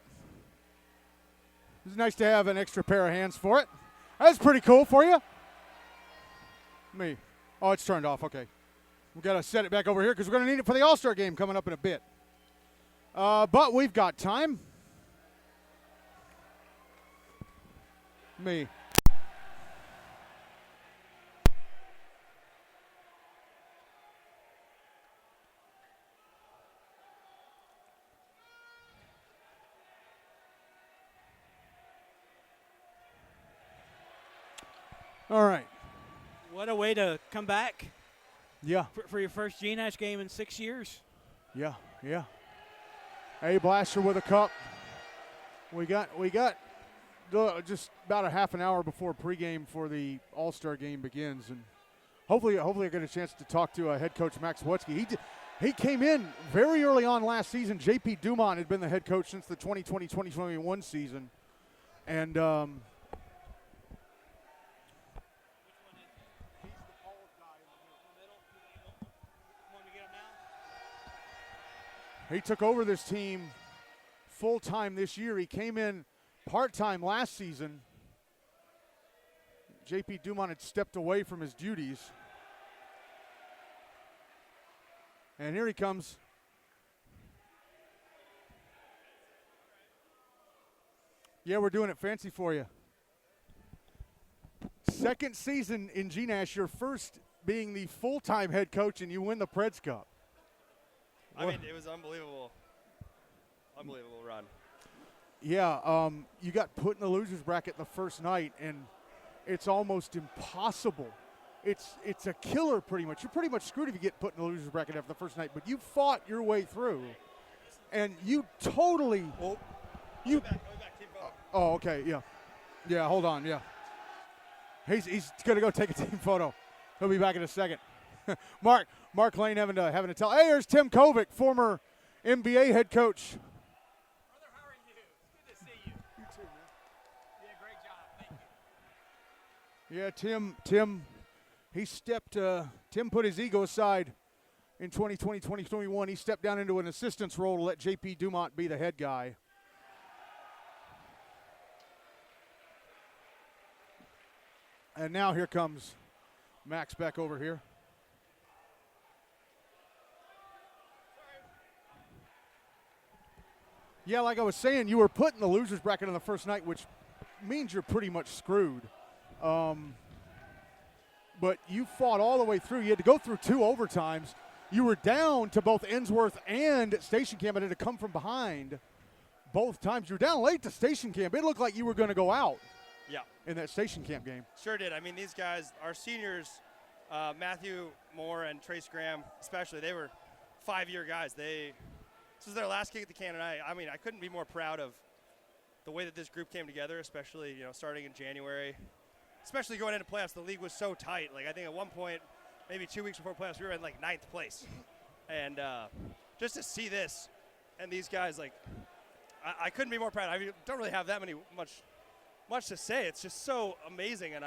It's nice to have an extra pair of hands for it. That's pretty cool for you. Oh, it's turned off. Okay. We've got to set it back over here because we're going to need it for the All-Star game coming up in a bit. But we've got time. All right. What a way to come back. Yeah. For your first GNASH game in 6 years. Yeah. A Blaster with a cup. We got just about a half an hour before pregame for the All-Star game begins, and hopefully I get a chance to talk to head coach Max Wetsky. He came in very early on last season. J.P. Dumont had been the head coach since the 2020-2021 season, and he took over this team full-time this year. He came in part-time last season. J.P. Dumont had stepped away from his duties. And here he comes. Yeah, we're doing it fancy for you. Second season in GNASH, your first being the full-time head coach, and you win the Preds Cup. I mean, it was unbelievable. Unbelievable run. Yeah, you got put in the losers bracket the first night, and it's almost impossible. It's a killer pretty much. You're pretty much screwed if you get put in the losers bracket after the first night, but you fought your way through, and you totally – Oh, okay, yeah. Yeah, hold on, yeah. He's going to go take a team photo. He'll be back in a second. Mark Lane having to tell. Hey, here's Tim Kovic, former NBA head coach. Brother, how are you? It's good to see you. You too, man. You did a great job. Thank you. Yeah, Tim, he stepped, Tim put his ego aside in 2020, 2021. He stepped down into an assistant's role to let J.P. Dumont be the head guy. And now here comes Max Beck over here. Yeah, like I was saying, you were put in the losers bracket on the first night, which means you're pretty much screwed. But you fought all the way through. You had to go through 2 overtimes. You were down to both Ensworth and Station Camp and had to come from behind both times. You were down late to Station Camp. It looked like you were going to go out. Yeah. In that Station Camp game. Sure did. I mean, these guys, our seniors, Matthew Moore and Trace Graham especially, they were 5-year guys. This was their last kick at the can, and I mean, I couldn't be more proud of the way that this group came together, especially, starting in January. Especially going into playoffs, the league was so tight. Like, I think at one point, maybe 2 weeks before playoffs, we were in, 9th place. And just to see this and these guys, I couldn't be more proud. I mean, don't really have that much to say. It's just so amazing, and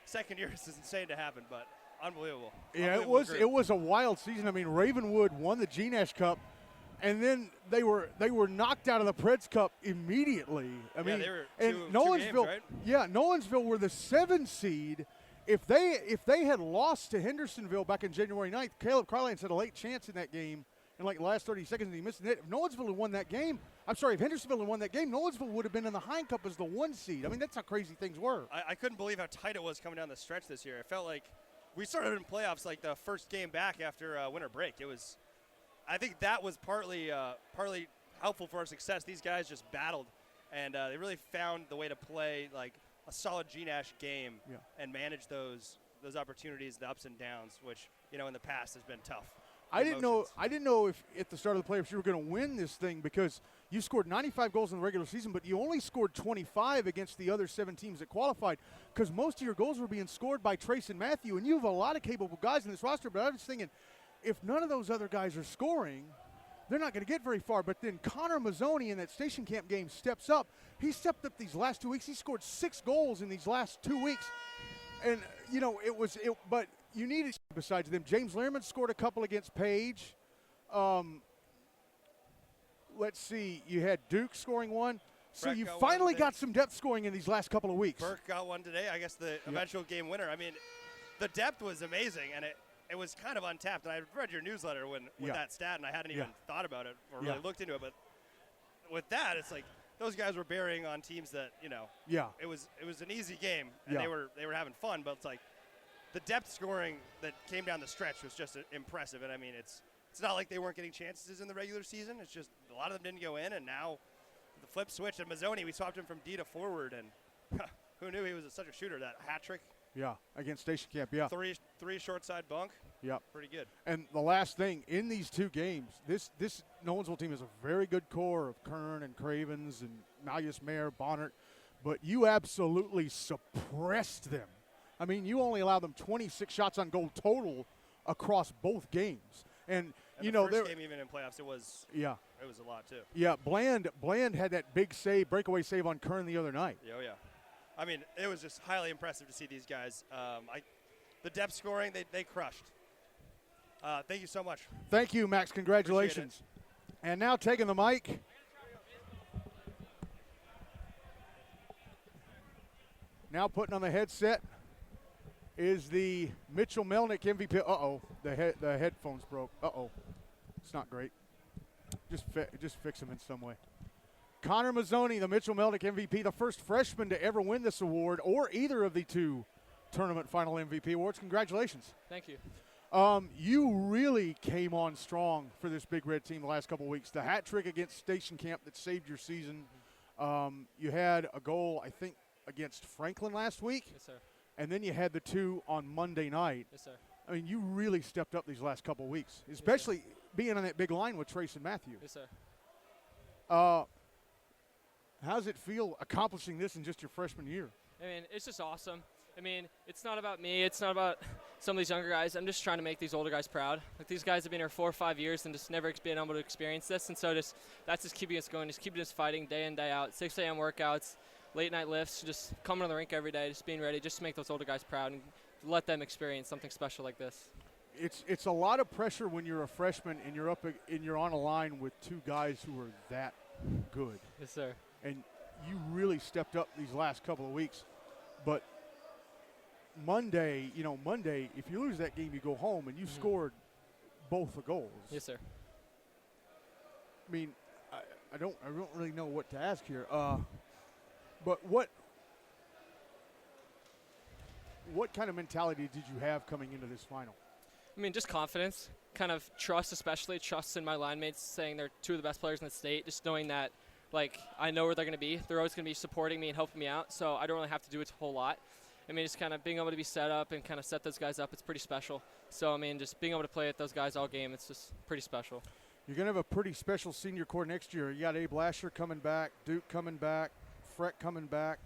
second year this is insane to happen, but unbelievable. Yeah, it was a wild season. I mean, Ravenwood won the G-Nash Cup, and then they were knocked out of the Preds Cup immediately. I mean, they were and two Nolensville, games, right? Yeah, Nolensville were the 7 seed. If they had lost to Hendersonville back in January 9th, Caleb Carlance had a late chance in that game in the last 30 seconds, and he missed it. If Nolensville had won that game, if Hendersonville had won that game, Nolensville would have been in the Hein Cup as the 1 seed. I mean, that's how crazy things were. I couldn't believe how tight it was coming down the stretch this year. It felt like we started in playoffs the first game back after winter break. I think that was partly helpful for our success. These guys just battled, and they really found the way to play a solid G-Nash game and manage those opportunities, the ups and downs, which in the past has been tough. I didn't know if at the start of the playoffs you were going to win this thing, because you scored 95 goals in the regular season, but you only scored 25 against the other 7 teams that qualified, because most of your goals were being scored by Trace and Matthew, and you have a lot of capable guys in this roster. But I was thinking, if none of those other guys are scoring, they're not going to get very far. But then Connor Mazzoni in that Station Camp game steps up. He stepped up these last 2 weeks. He scored 6 goals in these last 2 weeks. And, but you needed besides them. James Learman scored a couple against Page. Let's see. You had Duke scoring 1. So Breck you got finally one got some depth scoring in these last couple of weeks. Burke got one today. I guess the eventual game winner. I mean, the depth was amazing, and it was kind of untapped. And I read your newsletter with that stat, and I hadn't even thought about it or really looked into it. But with that, it's like those guys were bearing on teams that it was an easy game, and they were having fun. But it's like the depth scoring that came down the stretch was just impressive. And I mean, it's not like they weren't getting chances in the regular season. It's just a lot of them didn't go in, and now the flip switch. And Mazzoni, we swapped him from D to forward, and who knew he was such a shooter? That hat trick. Yeah, against Station Camp. Yeah, three short side bunk. Yeah, pretty good. And the last thing in these 2 games, this Nolensville team is a very good core of Kern and Cravens and Malleus Mayer, Bonnert, but you absolutely suppressed them. I mean, you only allowed them 26 shots on goal total across both games. And the first game, even in playoffs, it was a lot too. Yeah, Bland had that big breakaway save on Kern the other night. Oh yeah, I mean, it was just highly impressive to see these guys. The depth scoring, they crushed. Thank you so much. Thank you, Max. Congratulations. And now taking the mic. Now putting on the headset is the Mitchell Melnick MVP. Uh-oh, the headphones broke. Uh-oh, it's not great. Just fix them in some way. Connor Mazzoni, the Mitchell Melnick MVP, the first freshman to ever win this award or either of the 2 tournament final MVP awards. Congratulations. Thank you. You really came on strong for this Big Red team the last couple of weeks. The hat trick against Station Camp that saved your season. You had a goal, I think, against Franklin last week. Yes, sir. And then you had the 2 on Monday night. Yes, sir. I mean, you really stepped up these last couple of weeks, especially being on that big line with Trace and Matthew. Yes, sir. How does it feel accomplishing this in just your freshman year? I mean, it's just awesome. I mean, it's not about me. It's not about some of these younger guys. I'm just trying to make these older guys proud. Like, these guys have been here 4 or 5 years and just never been able to experience this. And so that's just keeping us going, just keeping us fighting day in, day out. 6 a.m. workouts, late night lifts, just coming to the rink every day, just being ready, just to make those older guys proud and let them experience something special like this. It's a lot of pressure when you're a freshman and you're on a line with 2 guys who are that good. Yes, sir. And you really stepped up these last couple of weeks. But Monday, if you lose that game, you go home, and you scored both the goals. Yes, sir. I mean, I don't really know what to ask here. But what kind of mentality did you have coming into this final? I mean, just confidence, kind of trust, especially trust in my line mates, saying they're 2 of the best players in the state, just knowing that, like, I know where they're going to be. They're always going to be supporting me and helping me out, so I don't really have to do a whole lot. I mean, just kind of being able to be set up and kind of set those guys up, it's pretty special. So, I mean, just being able to play with those guys all game, it's just pretty special. You're going to have a pretty special senior core next year. You got Abe Lasher coming back, Duke coming back, Freck coming back.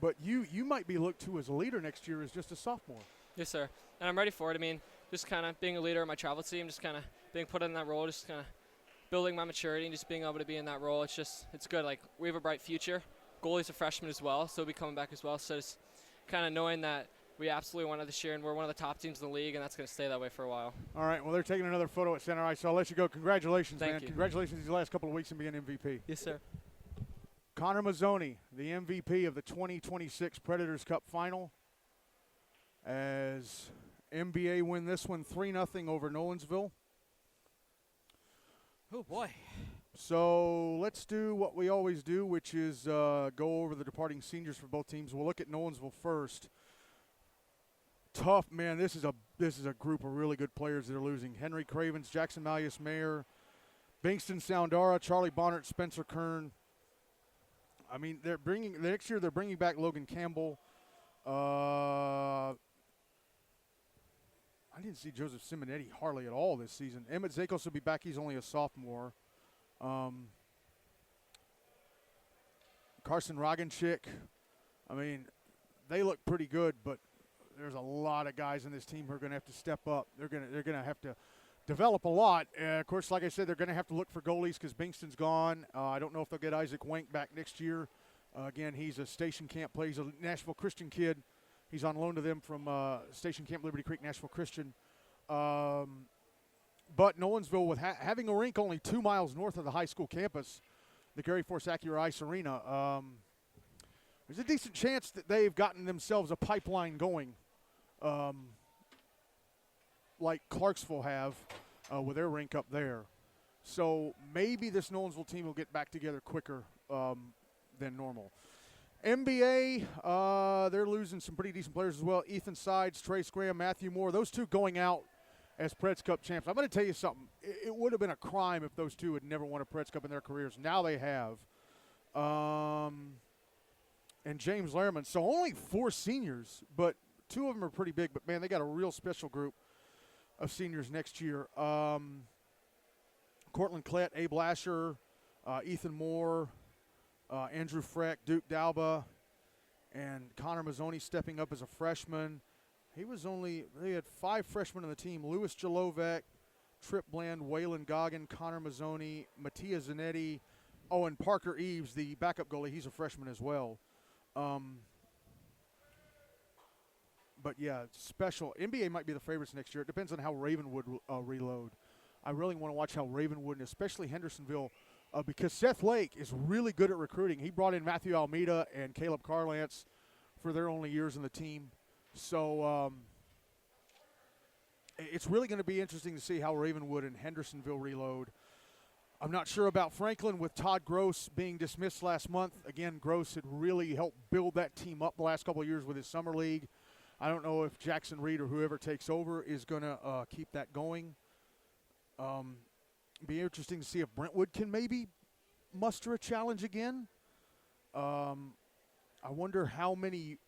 But you might be looked to as a leader next year as just a sophomore. Yes, sir. And I'm ready for it. I mean, just kind of being a leader of my travel team, just kind of being put in that role, just kind of building my maturity and just being able to be in that role. It's good. Like, we have a bright future. Goalie's a freshman as well, so he'll be coming back as well. So just kind of knowing that we absolutely won it this year, and we're one of the top teams in the league, and that's going to stay that way for a while. All right, well, they're taking another photo at center ice, so I'll let you go. Congratulations, Thank man. you. Congratulations these last couple of weeks and being MVP. Yes, sir. Connor Mazzoni, the MVP of the 2026 Predators Cup Final, as MBA win this one 3-0 over Nolensville. Oh, boy. So let's do what we always do, which is go over the departing seniors for both teams. We'll look at Nolensville first. Tough, man. This is a group of really good players that are losing. Henry Cravens, Jackson Malleus Mayer, Bingston Soundara, Charlie Bonnert, Spencer Kern. I mean, next year they're bringing back Logan Campbell. I didn't see Joseph Simonetti hardly at all this season. Emmett Zakos will be back. He's only a sophomore. Carson Roganchik. I mean, they look pretty good, but there's a lot of guys in this team who are going to have to step up. They're going to have to develop a lot. Of course, like I said, they're going to have to look for goalies because Bingston's gone. I don't know if they'll get Isaac Wank back next year. Again, he's a Station Camp player. He's a Nashville Christian kid. He's on loan to them from Station Camp Liberty Creek, Nashville Christian. But Nolensville, with having a rink only 2 miles north of the high school campus, the Gary Force Acura Ice Arena, there's a decent chance that they've gotten themselves a pipeline going, like Clarksville have with their rink up there. So maybe this Nolensville team will get back together quicker than normal. NBA, they're losing some pretty decent players as well. Ethan Sides, Trace Graham, Matthew Moore, those 2 going out as Preds Cup champs. I'm going to tell you something. It would have been a crime if those 2 had never won a Preds Cup in their careers. Now they have. And James Lehrman. So only 4 seniors, but 2 of them are pretty big. But, man, they got a real special group of seniors next year. Cortland Klett, Abe Lasher, Ethan Moore, Andrew Freck, Duke Dalba, and Connor Mazzoni stepping up as a freshman. They had 5 freshmen on the team: Louis Jalovec, Trip Bland, Waylon Goggin, Connor Mazzoni, Mattia Zanetti, and Parker Eves, the backup goalie. He's a freshman as well. But, yeah, special. NBA might be the favorites next year. It depends on how Ravenwood reload. I really want to watch how Ravenwood, and especially Hendersonville, because Seth Lake is really good at recruiting. He brought in Matthew Almeida and Caleb Carlance for their only years in the team. So it's really going to be interesting to see how Ravenwood and Hendersonville reload. I'm not sure about Franklin with Todd Gross being dismissed last month. Again, Gross had really helped build that team up the last couple of years with his summer league. I don't know if Jackson Reed or whoever takes over is going to keep that going. Be interesting to see if Brentwood can maybe muster a challenge again. I wonder how many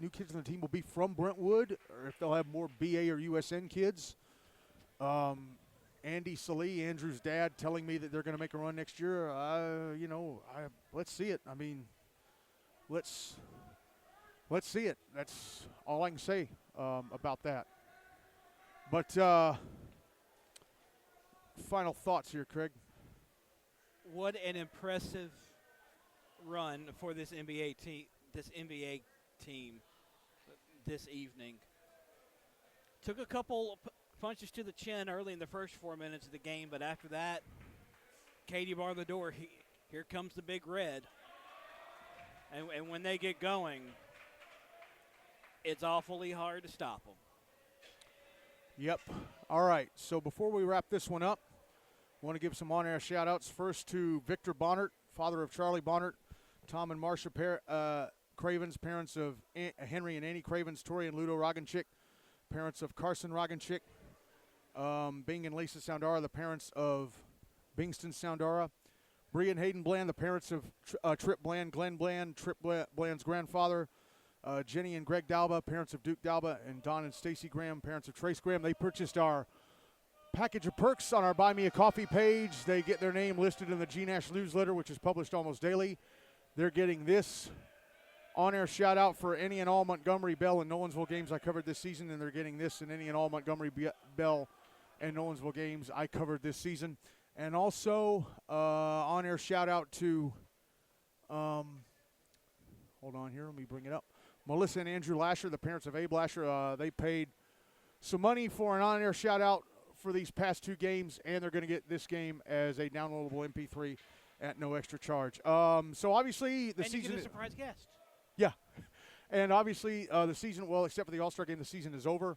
new kids on the team will be from Brentwood, or if they'll have more BA or USN kids. Andy Salee, Andrew's dad, telling me that they're going to make a run next year. Let's see it. I mean, let's see it. That's all I can say about that. But final thoughts here, Craig. What an impressive run for this NBA team this evening. Took a couple punches to the chin early in the first 4 minutes of the game, but after that, Katie barred the door. Here comes the Big Red. And when they get going, it's awfully hard to stop them. Yep. All right. So before we wrap this one up, I want to give some on-air shout-outs. First to Victor Bonnert, father of Charlie Bonnert, Tom and Marcia Cravens, parents of Henry and Annie Cravens, Tori and Ludo Roganchik, parents of Carson Roganchik, Bing and Lisa Soundara, the parents of Bingston Soundara, Bree and Hayden Bland, the parents of Trip Bland, Glenn Bland, Trip Bland's grandfather, Jenny and Greg Dalba, parents of Duke Dalba, and Don and Stacy Graham, parents of Trace Graham. They purchased our package of perks on our Buy Me a Coffee page. They get their name listed in the G-Nash newsletter, which is published almost daily. They're getting this on-air shout-out for any and all Montgomery, Bell, and Nolensville games I covered this season, and they're getting this in any and all Montgomery, Bell, and Nolensville games I covered this season. And also on-air shout-out to, hold on here, let me bring it up, Melissa and Andrew Lasher, the parents of Abe Lasher. They paid some money for an on-air shout-out for these past two games, and they're going to get this game as a downloadable MP3 at no extra charge. So obviously the season, you get a surprise guest. Yeah, and obviously the season, well, except for the All-Star game, the season is over.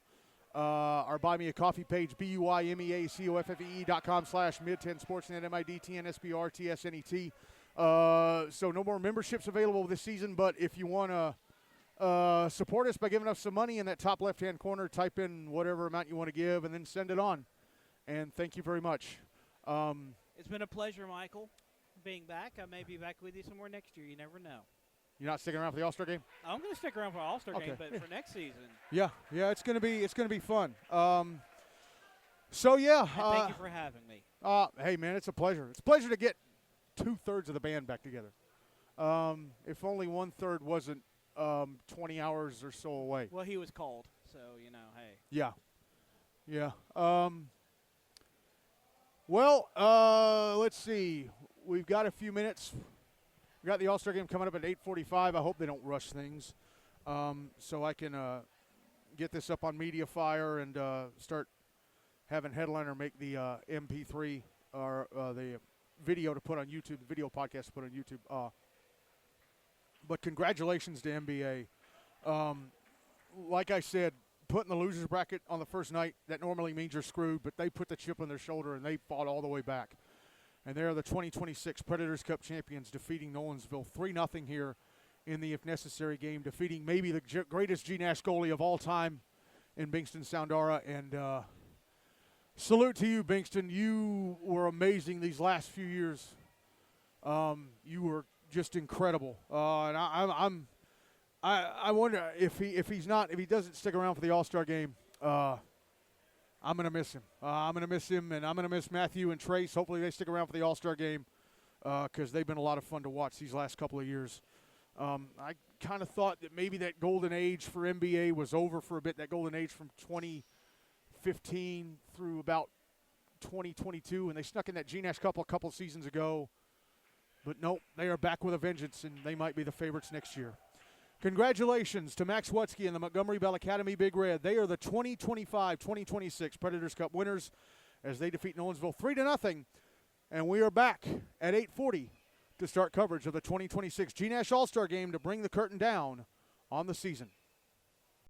Our Buy Me a Coffee page, BUYMEACOFFE.com/Mid10Sportsnet, MIDTNSBRTSNET. So no more memberships available this season, but if you want to support us by giving us some money in that top left-hand corner, type in whatever amount you want to give and then send it on. And thank you very much. It's been a pleasure, Michael, being back. I may be back with you some more next year. You never know. You're not sticking around for the All-Star game? I'm going to stick around for All-Star Okay. game, but for next season. Yeah, it's gonna be fun. And thank you for having me. Hey man, it's a pleasure. It's a pleasure to get 2/3 of the band back together. If only 1/3 wasn't 20 hours or so away. Well, he was called, so hey. Yeah. Well, let's see. We've got a few minutes. We got the All-Star game coming up at 8:45. I hope they don't rush things, so I can get this up on MediaFire and start having Headliner make the MP3 or the video to put on YouTube, the video podcast to put on YouTube. But congratulations to NBA. Like I said, putting the losers bracket on the first night, that normally means you're screwed, but they put the chip on their shoulder and they fought all the way back. And they're the 2026 Predators Cup champions, defeating Nolensville 3-0 here in the if necessary game, defeating maybe the greatest G-Nash goalie of all time in Bingston Soundara. And salute to you, Bingston. You were amazing these last few years. You were just incredible. And I wonder if he doesn't stick around for the All-Star game. I'm going to miss him. I'm going to miss him, and I'm going to miss Matthew and Trace. Hopefully they stick around for the All-Star game because they've been a lot of fun to watch these last couple of years. I kind of thought that maybe that golden age for NBA was over for a bit, that golden age from 2015 through about 2022, and they snuck in that G-Nash Cup a couple seasons ago. But nope, they are back with a vengeance, and they might be the favorites next year. Congratulations to Max Wutzke and the Montgomery Bell Academy Big Red. They are the 2025-2026 Predators Cup winners as they defeat Nolensville 3-0. And we are back at 8:40 to start coverage of the 2026 G-Nash All-Star Game to bring the curtain down on the season.